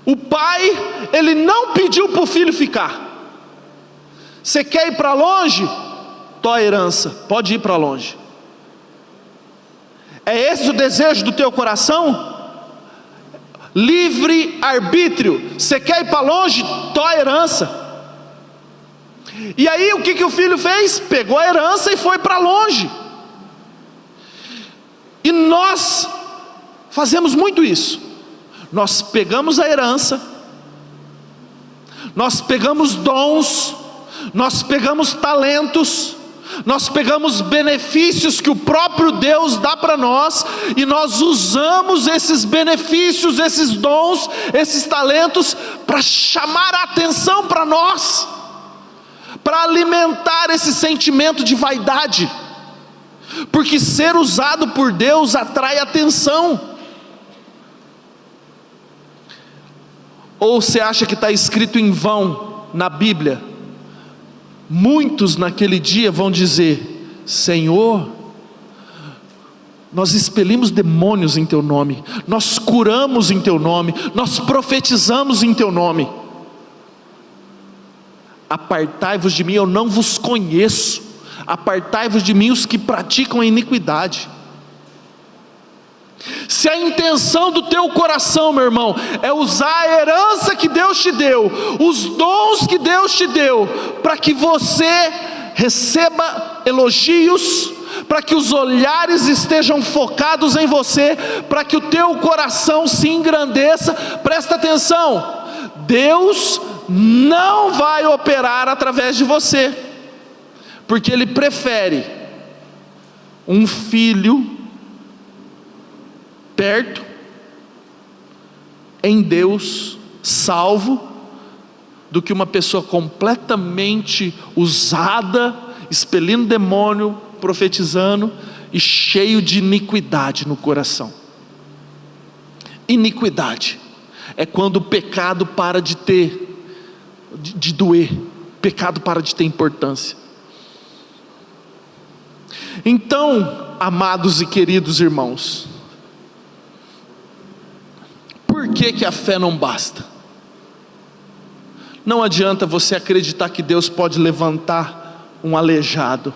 O pai, ele não pediu para o filho ficar. Você quer ir para longe? A herança, pode ir para longe. É esse o desejo do teu coração? Livre arbítrio. Você quer ir para longe? A herança. E aí o que o filho fez? Pegou a herança e foi para longe. E nós fazemos muito isso. Nós pegamos a herança, nós pegamos dons, nós pegamos talentos, nós pegamos benefícios que o próprio Deus dá para nós, e nós usamos esses benefícios, esses dons, esses talentos, para chamar a atenção para nós, para alimentar esse sentimento de vaidade, porque ser usado por Deus atrai atenção. Ou você acha que está escrito em vão na Bíblia? Muitos naquele dia vão dizer: Senhor, nós expelimos demônios em Teu nome, nós curamos em Teu nome, nós profetizamos em Teu nome. Apartai-vos de mim, eu não vos conheço. Apartai-vos de mim os que praticam a iniquidade. Se a intenção do teu coração, meu irmão, é usar a herança que Deus te deu, os dons que Deus te deu, para que você receba elogios, para que os olhares estejam focados em você, para que o teu coração se engrandeça, presta atenção, Deus não vai operar através de você, porque Ele prefere um filho perto, em Deus, salvo, do que uma pessoa completamente usada, expelindo demônio, profetizando, e cheio de iniquidade no coração. Iniquidade é quando o pecado para de doer, pecado para de ter importância. Então, amados e queridos irmãos, por que a fé não basta? Não adianta você acreditar que Deus pode levantar um aleijado.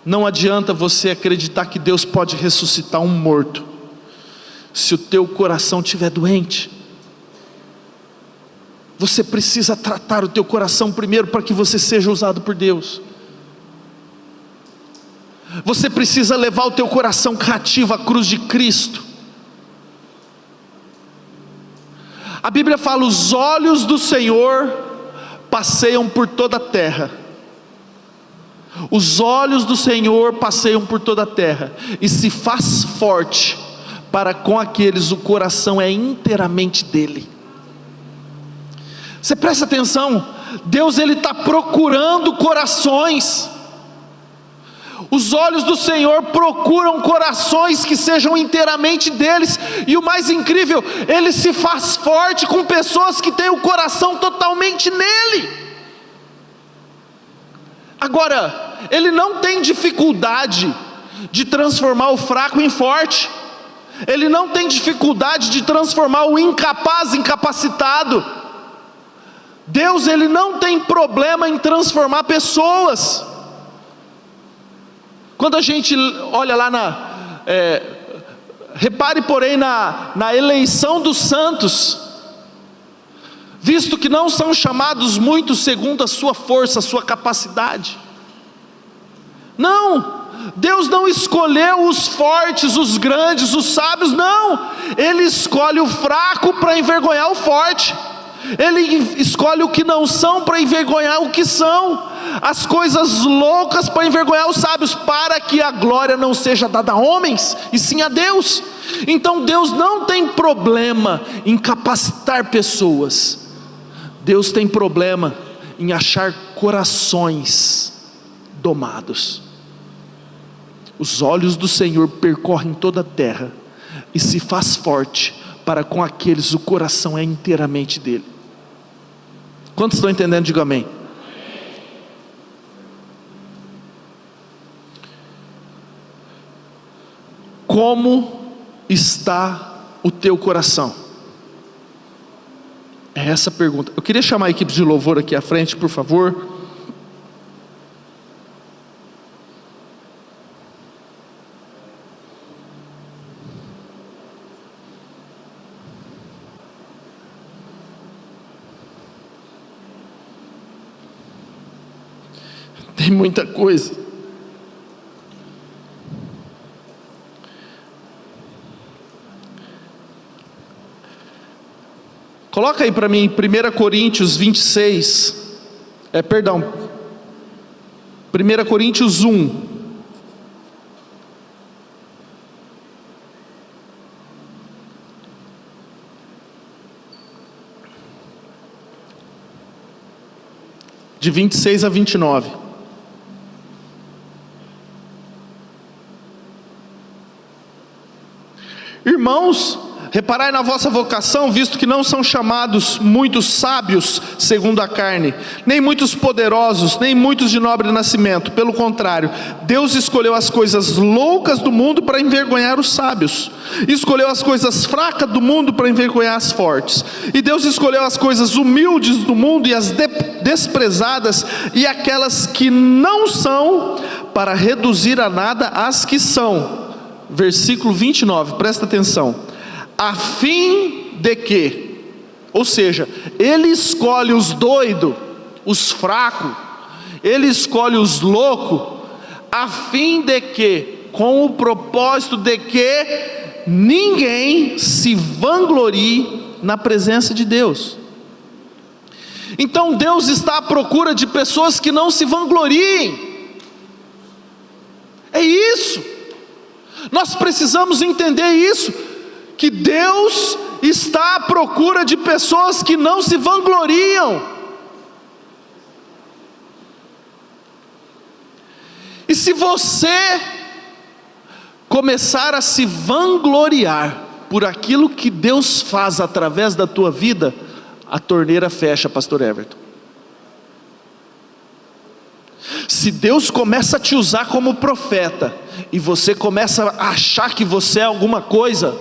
Não adianta você acreditar que Deus pode ressuscitar um morto, se o teu coração estiver doente. Você precisa tratar o teu coração primeiro, para que você seja usado por Deus. Você precisa levar o teu coração cativo à cruz de Cristo. A Bíblia fala: os olhos do Senhor passeiam por toda a terra. Os olhos do Senhor passeiam por toda a terra, e se faz forte para com aqueles o coração é inteiramente dele. Você presta atenção, Deus ele está procurando corações. Os olhos do Senhor procuram corações que sejam inteiramente deles, e o mais incrível, Ele se faz forte com pessoas que têm o coração totalmente nele. Agora, Ele não tem dificuldade de transformar o fraco em forte, Ele não tem dificuldade de transformar o incapaz em capacitado. Deus ele não tem problema em transformar pessoas. Quando a gente olha lá repare porém na eleição dos santos, visto que não são chamados muitos segundo a sua força, a sua capacidade. Não, Deus não escolheu os fortes, os grandes, os sábios, não. Ele escolhe o fraco para envergonhar o forte. Ele escolhe o que não são para envergonhar o que são, as coisas loucas para envergonhar os sábios, para que a glória não seja dada a homens, e sim a Deus. Então Deus não tem problema em capacitar pessoas, Deus tem problema em achar corações domados. Os olhos do Senhor percorrem toda a terra, e se faz forte para com aqueles o coração é inteiramente dele. Quantos estão entendendo? Diga amém. Como está o teu coração? É essa a pergunta. Eu queria chamar a equipe de louvor aqui à frente, por favor. Tem muita coisa. Coloca aí para mim 1 Coríntios 26. 1 Coríntios 1. De 26 a 29. Irmãos, reparai na vossa vocação, visto que não são chamados muitos sábios segundo a carne, nem muitos poderosos, nem muitos de nobre nascimento. Pelo contrário, Deus escolheu as coisas loucas do mundo para envergonhar os sábios, escolheu as coisas fracas do mundo para envergonhar as fortes, e Deus escolheu as coisas humildes do mundo e as desprezadas e aquelas que não são, para reduzir a nada as que são. Versículo 29, presta atenção. A fim de que, ou seja, ele escolhe os doidos, os fracos, ele escolhe os loucos, a fim de que, com o propósito de que ninguém se vanglorie na presença de Deus. Então Deus está à procura de pessoas que não se vangloriem. É isso. Nós precisamos entender isso, que Deus está à procura de pessoas que não se vangloriam. E se você começar a se vangloriar por aquilo que Deus faz através da tua vida, a torneira fecha, pastor Everton. Se Deus começa a te usar como profeta, e você começa a achar que você é alguma coisa,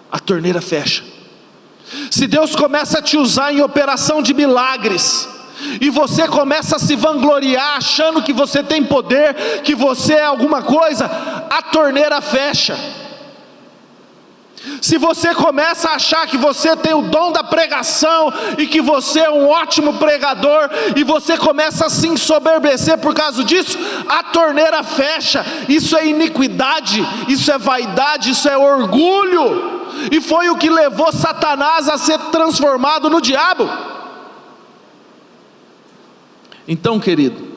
a torneira fecha. Se Deus começa a te usar em operação de milagres, e você começa a se vangloriar, achando que você tem poder, que você é alguma coisa, a torneira fecha. Se você começa a achar que você tem o dom da pregação, e que você é um ótimo pregador, e você começa a se ensoberbecer por causa disso, a torneira fecha. Isso é iniquidade, isso é vaidade, isso é orgulho, e foi o que levou Satanás a ser transformado no diabo. Então, querido,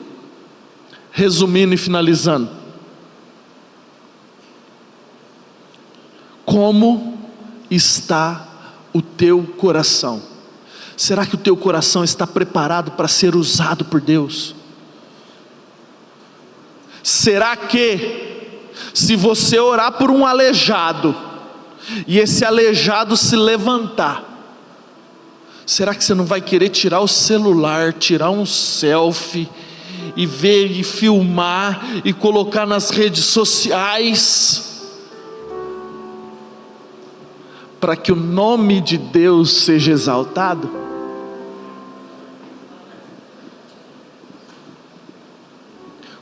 resumindo e finalizando, como está o teu coração? Será que o teu coração está preparado para ser usado por Deus? Será que, se você orar por um aleijado, e esse aleijado se levantar, será que você não vai querer tirar o celular, tirar um selfie, e ver e filmar, e colocar nas redes sociais, para que o nome de Deus seja exaltado?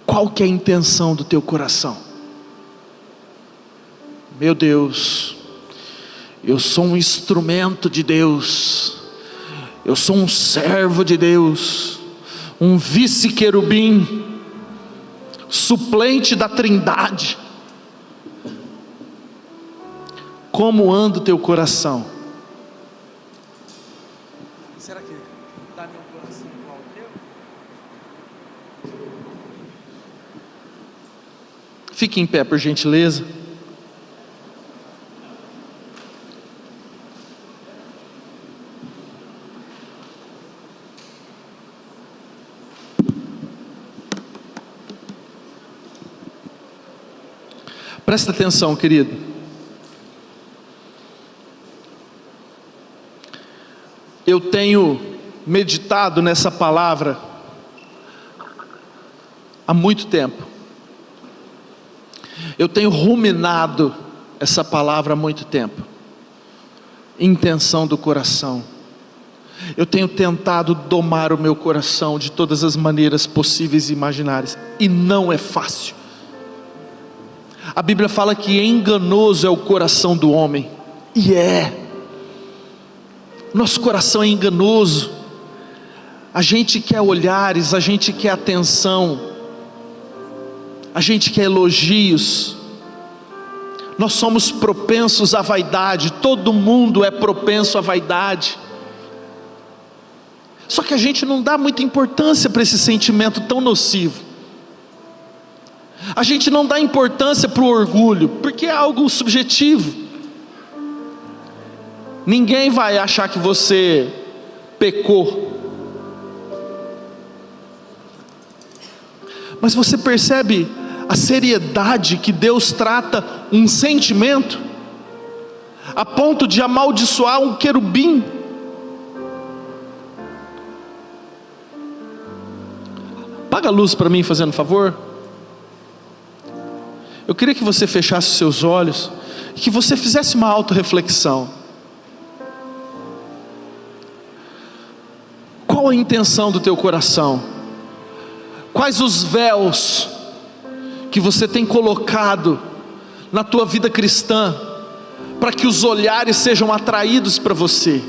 Qual que é a intenção do teu coração? Meu Deus, eu sou um instrumento de Deus, Eu sou um servo de Deus, um vice-querubim, suplente da Trindade. Como anda o teu coração? Será que dá meu coração igual ao teu? Fique em pé, por gentileza. Presta atenção, querido. Eu tenho meditado nessa palavra há muito tempo. Eu tenho ruminado essa palavra há muito tempo. Intenção do coração. Eu tenho tentado domar o meu coração de todas as maneiras possíveis e imaginárias, e não é fácil. A Bíblia fala que enganoso é o coração do homem, e é. Nosso coração é enganoso. A gente quer olhares, a gente quer atenção, a gente quer elogios. Nós somos propensos à vaidade. Todo mundo é propenso à vaidade. Só que a gente não dá muita importância para esse sentimento tão nocivo. A gente não dá importância para o orgulho, porque é algo subjetivo. Ninguém vai achar que você pecou. Mas você percebe a seriedade que Deus trata um sentimento, a ponto de amaldiçoar um querubim? Apaga a luz para mim, fazendo favor. Eu queria que você fechasse os seus olhos e que você fizesse uma autorreflexão. Qual a intenção do teu coração? Quais os véus que você tem colocado na tua vida cristã para que os olhares sejam atraídos para você?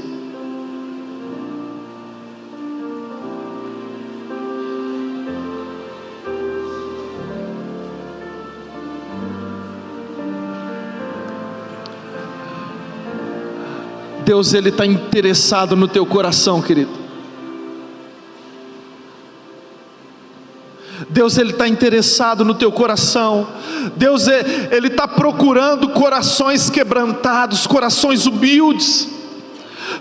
Deus, Ele está interessado no teu coração, querido. Deus, Ele está interessado no teu coração. Deus, Ele está procurando corações quebrantados, corações humildes.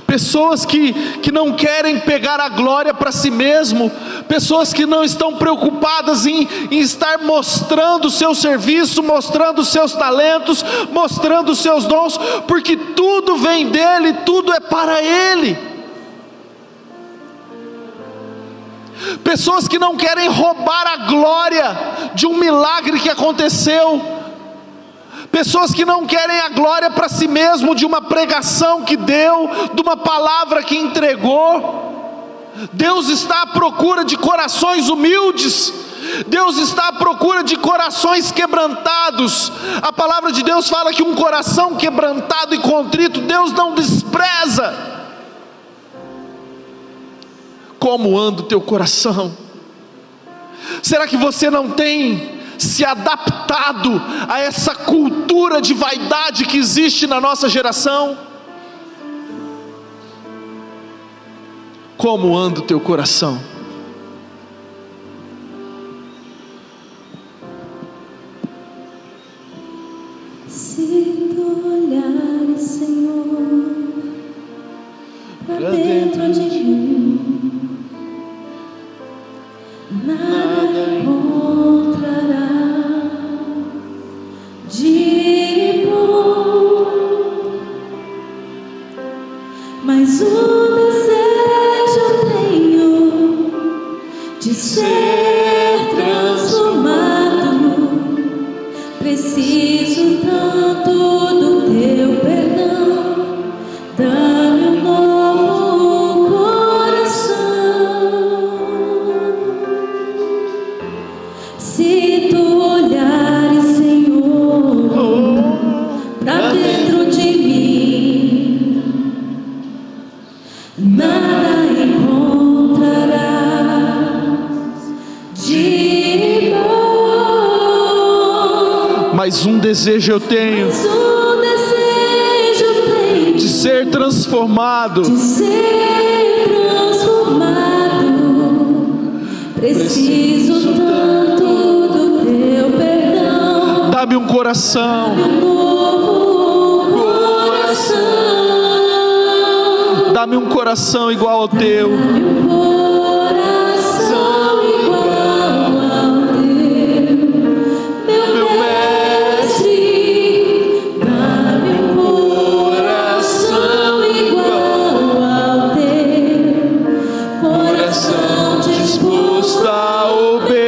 Pessoas que não querem pegar a glória para si mesmo. Pessoas que não estão preocupadas em estar mostrando o seu serviço, mostrando os seus talentos, mostrando os seus dons, porque tudo vem dEle, tudo é para Ele. Pessoas que não querem roubar a glória de um milagre que aconteceu. Pessoas que não querem a glória para si mesmo, de uma pregação que deu, de uma palavra que entregou. Deus está à procura de corações humildes. Deus está à procura de corações quebrantados. A palavra de Deus fala que um coração quebrantado e contrito Deus não despreza. Como anda o teu coração? Será que você não tem se adaptado a essa cultura de vaidade que existe na nossa geração? Como anda o teu coração? Se tu olhares, Senhor, para dentro de mim, nada encontrará de bom, mas o desejo tenho de ser transformado. Preciso tanto do teu perdão. Dá-me um novo coração. Se tu olhares, Senhor, pra dentro de mim, nada Mas um desejo eu tenho, mas um desejo eu tenho, de ser transformado. de ser transformado. Preciso tanto do teu perdão. Dá-me um coração, Um novo coração. dá-me um coração igual ao teu. Um coração igual ao teu, meu mestre. Dá-me um coração igual ao teu, coração disposto A obedecer,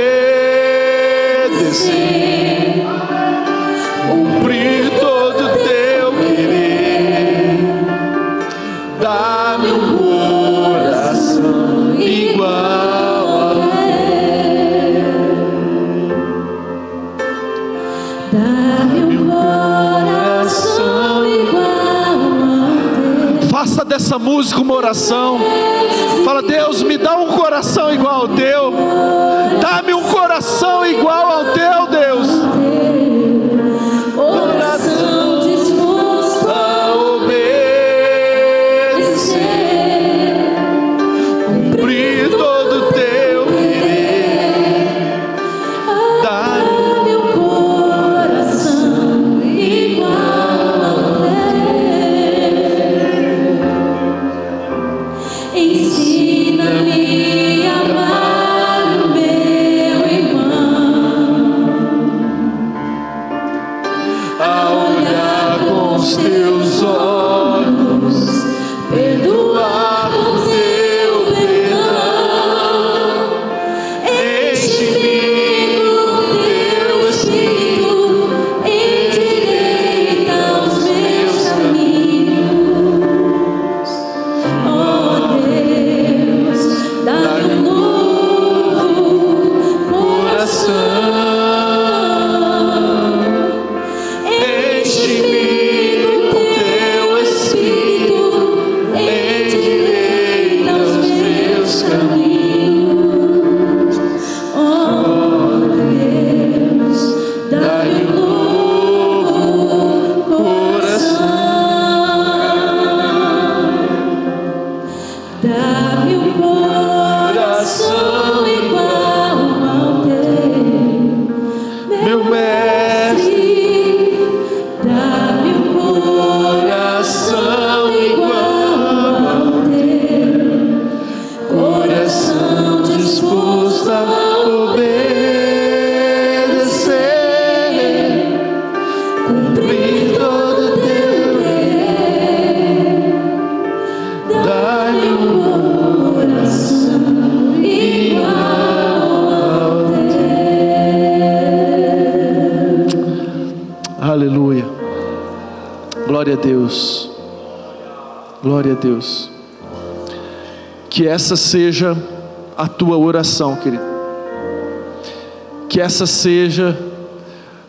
cumprir todo o teu querer. Dá-me um coração igual ao Dá-me um coração igual ao teu. Faça dessa música uma oração. Fala: Deus, me dá um coração igual ao teu. Dá-me um coração igual ao teu, Deus. Coração disposto A obedecer, cumprir todo o teu querer. Dá-me um coração igual ao teu. Ensina-me a amar o meu irmão, A olhar com os teus olhos, perdoar com teu perdão. Enche-me com teu Espírito, endireita os meus caminhos. Oh Deus, dá-me um novo coração. Enche-me com teu Espírito, endireita os meus caminhos. Oh Deus, dá-me um novo coração. Dá-me um coração igual ao teu, meu mestre. Dá-me um coração igual ao teu, coração disposto a obedecer, cumprir todo o teu querer. Dá-me um coração igual ao teu. Aleluia. Glória a Deus. Glória a Deus. Que essa seja a tua oração, querido. Que essa seja,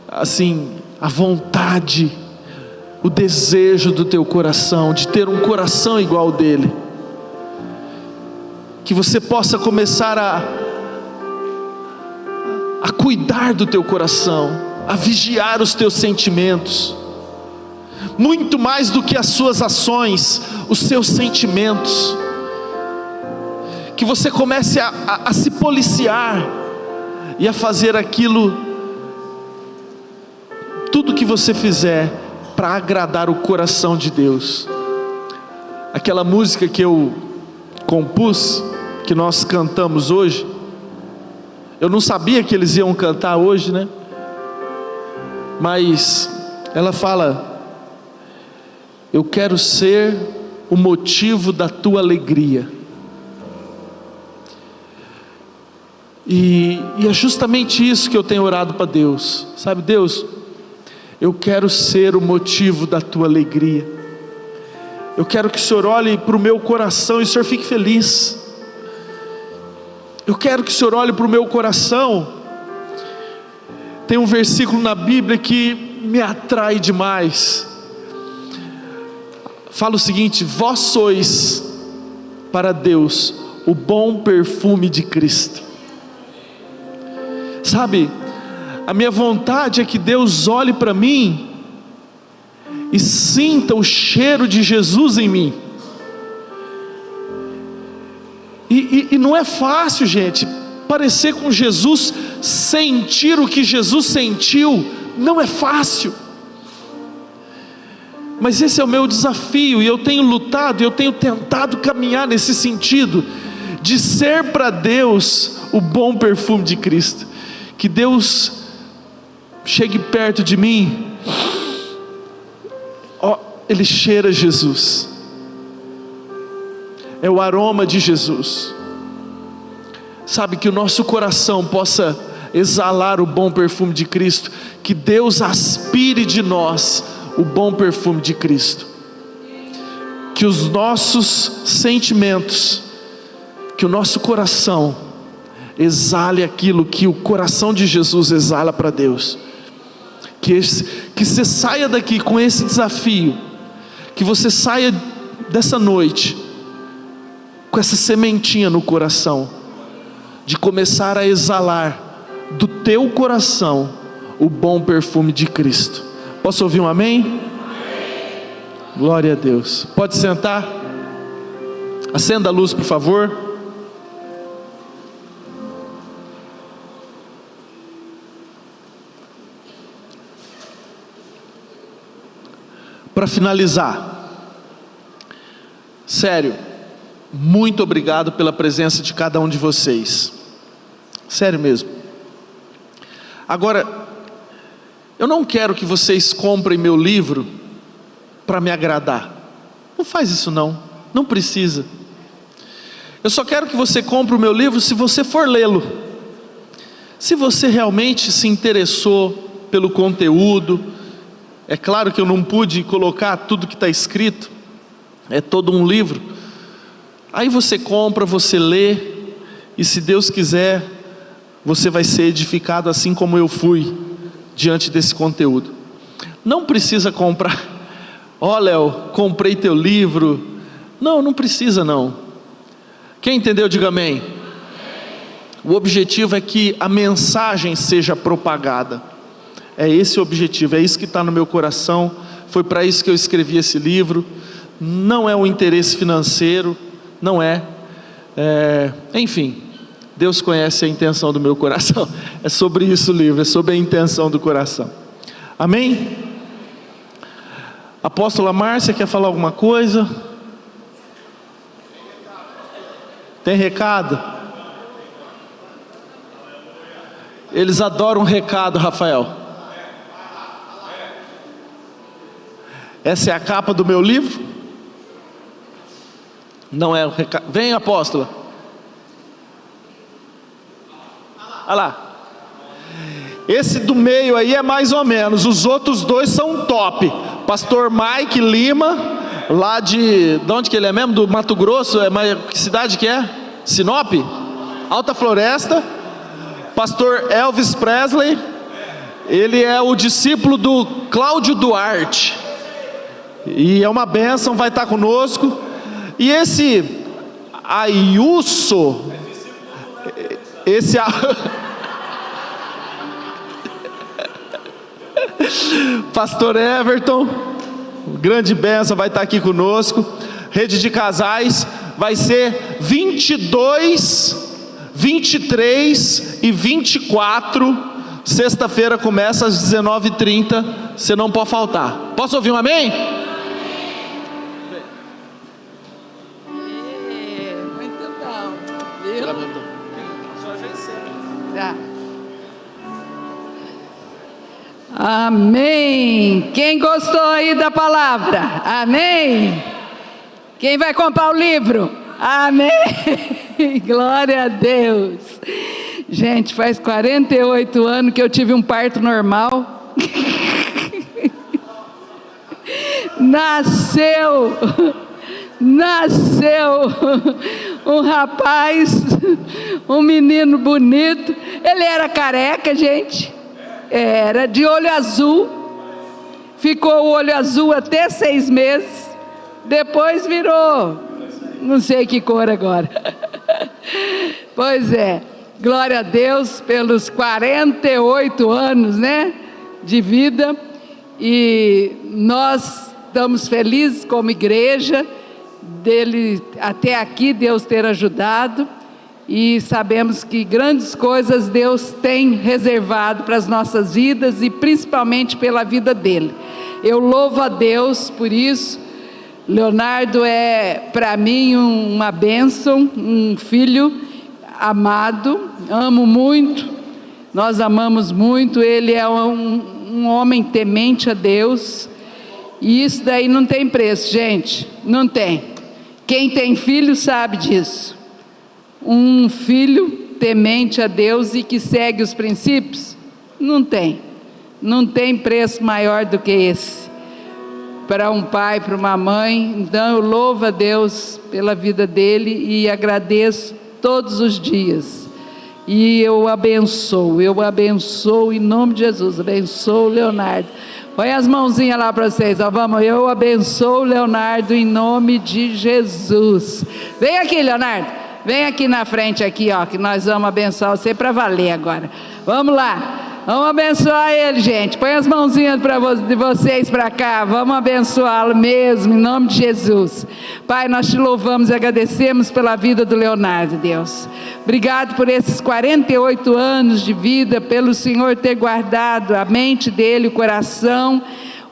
assim, a vontade, o desejo do teu coração, de ter um coração igual ao dele. Que você possa começar a cuidar do teu coração, a vigiar os teus sentimentos, muito mais do que as suas ações, os seus sentimentos. Que você comece a se policiar e a fazer aquilo, tudo que você fizer para agradar o coração de Deus. Aquela música que eu compus, que nós cantamos hoje, eu não sabia que eles iam cantar hoje, né? Mas ela fala: eu quero ser o motivo da tua alegria. E é justamente isso que eu tenho orado para Deus, sabe? Deus, eu quero ser o motivo da tua alegria. Eu quero que o Senhor olhe para o meu coração e o Senhor fique feliz. Eu quero que o Senhor olhe para o meu coração. Tem um versículo na Bíblia que me atrai demais. Fala o seguinte: vós sois para Deus o bom perfume de Cristo. Sabe, A minha vontade é que Deus olhe para mim e sinta o cheiro de Jesus em mim. E não é fácil, gente, parecer com Jesus, sentir o que Jesus sentiu, não é fácil. Mas esse é o meu desafio, e eu tenho lutado, eu tenho tentado caminhar nesse sentido, de ser para Deus o bom perfume de Cristo. Que Deus chegue perto de mim, Ele cheira Jesus, é o aroma de Jesus. Sabe, que o nosso coração possa exalar o bom perfume de Cristo, que Deus aspire de nós o bom perfume de Cristo, que os nossos sentimentos, que o nosso coração exale aquilo que o coração de Jesus exala para Deus. Que você saia daqui com esse desafio, que você saia dessa noite com essa sementinha no coração, de começar a exalar do teu coração o bom perfume de Cristo. Posso ouvir um amém? Amém. Glória a Deus. Pode sentar. Acenda a luz, por favor. Para finalizar, sério, muito obrigado pela presença de cada um de vocês, sério mesmo. Agora, eu não quero que vocês comprem meu livro para me agradar, não faz isso não precisa. Eu só quero que você compre o meu livro se você for lê-lo, se você realmente se interessou pelo conteúdo. É claro que eu não pude colocar tudo que está escrito, é todo um livro. Aí você compra, você lê, e se Deus quiser, você vai ser edificado assim como eu fui diante desse conteúdo. Não precisa comprar. Ó, Léo, comprei teu livro. Não precisa não. Quem entendeu, diga amém. O objetivo é que a mensagem seja propagada. É esse o objetivo, é isso que está no meu coração. Foi para isso que eu escrevi esse livro. Não é um interesse financeiro, não é. Enfim, Deus conhece a intenção do meu coração. É sobre isso o livro, é sobre a intenção do coração. Amém? Apóstola Márcia, quer falar alguma coisa? Tem recado? Eles adoram recado, Rafael. Essa é a capa do meu livro? Não é o recado. Vem, apóstola. Olha lá. Esse do meio aí é mais ou menos. Os outros dois são top. Pastor Mike Lima, lá de onde que ele é mesmo? Do Mato Grosso. Que cidade que é? Sinop? Alta Floresta. Pastor Elvis Presley. Ele é o discípulo do Cláudio Duarte. E é uma bênção, vai estar conosco. E esse Ailson, Pastor Everton, grande bênção, vai estar aqui conosco. Rede de casais, vai ser 22, 23 e 24. Sexta-feira começa às 19h30. Você não pode faltar. Posso ouvir um amém? Amém. Quem gostou aí da palavra? Amém. Quem vai comprar o livro? Amém. Glória a Deus. Gente, faz 48 anos que eu tive um parto normal. Nasceu um rapaz, um menino bonito. Ele era careca, gente. Era de olho azul. Ficou o olho azul até 6 meses. Depois virou, não sei que cor agora. Pois é. Glória a Deus pelos 48 anos, né, de vida. E nós estamos felizes como igreja dele até aqui, Deus ter ajudado, e sabemos que grandes coisas Deus tem reservado para as nossas vidas e principalmente pela vida dele. Eu louvo a Deus por isso. Leonardo é para mim uma bênção, um filho amado, amo muito, nós amamos muito. Ele é um homem temente a Deus, e isso daí não tem preço, gente, não tem. Quem tem filho sabe disso. Um filho temente a Deus e que segue os princípios, não tem preço maior do que esse, para um pai, para uma mãe. Então eu louvo a Deus pela vida dele e agradeço todos os dias, e eu abençoo em nome de Jesus, abençoo o Leonardo. Põe as mãozinhas lá para vocês, ó, vamos, eu abençoo o Leonardo em nome de Jesus. Vem aqui, Leonardo, vem aqui na frente aqui, ó, que nós vamos abençoar você para valer agora. Vamos lá, vamos abençoar ele, gente. Põe as mãozinhas de vocês para cá, vamos abençoá-lo mesmo, em nome de Jesus. Pai, nós te louvamos e agradecemos pela vida do Leonardo, Deus. Obrigado por esses 48 anos de vida, pelo Senhor ter guardado a mente dele, o coração.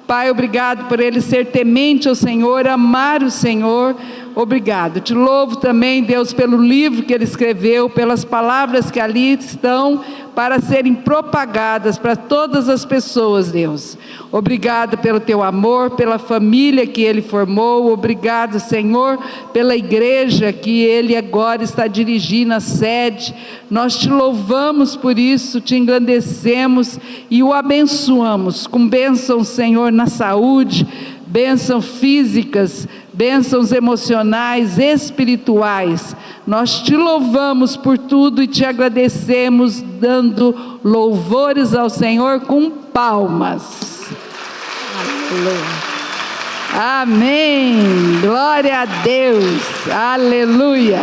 Pai, obrigado por ele ser temente ao Senhor, amar o Senhor. Obrigado. Te louvo também, Deus, pelo livro que ele escreveu, pelas palavras que ali estão para serem propagadas para todas as pessoas, Deus. Obrigado pelo teu amor, pela família que ele formou. Obrigado, Senhor, pela igreja que ele agora está dirigindo, a sede. Nós te louvamos por isso, te engrandecemos e o abençoamos com bênçãos, Senhor, na saúde, bênçãos físicas, bênçãos emocionais, espirituais. Nós te louvamos por tudo e te agradecemos, dando louvores ao Senhor com palmas. Aleluia. Amém. Glória a Deus. Aleluia.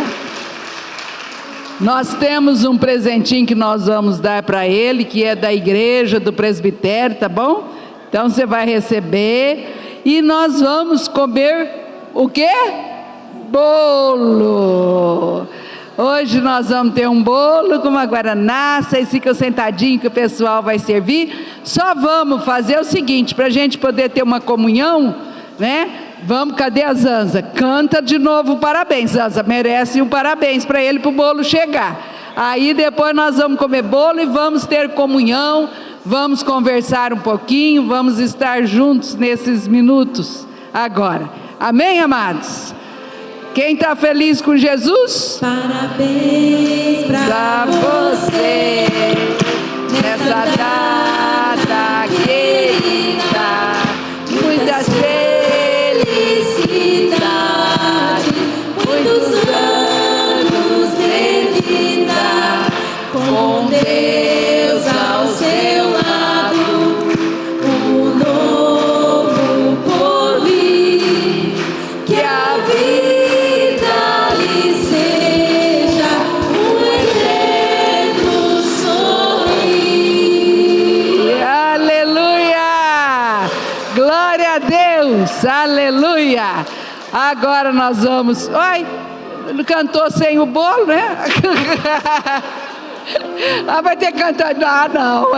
Nós temos um presentinho que nós vamos dar para ele, que é da igreja, do presbitério, tá bom? Então você vai receber. E nós vamos comer o quê? Bolo. Hoje nós vamos ter um bolo com uma guaraná. Vocês ficam sentadinhos que o pessoal vai servir. Só vamos fazer o seguinte, para a gente poder ter uma comunhão, né? Vamos, cadê a Zanza? Canta de novo parabéns. Zanza merece um parabéns para ele, para o bolo chegar. Aí depois nós vamos comer bolo e vamos ter comunhão. Vamos conversar um pouquinho, vamos estar juntos nesses minutos agora. Amém, amados? Quem está feliz com Jesus? Parabéns para você nessa data querida. Muitas felicidades, muitos anos de vida, com Deus ao seu lado, um novo porvir, que a vida lhe seja um eterno sorrir. Aleluia! Glória a Deus! Aleluia! Agora nós vamos... Oi, cantou sem o bolo, né? Vai ter que cantar... Ah, não...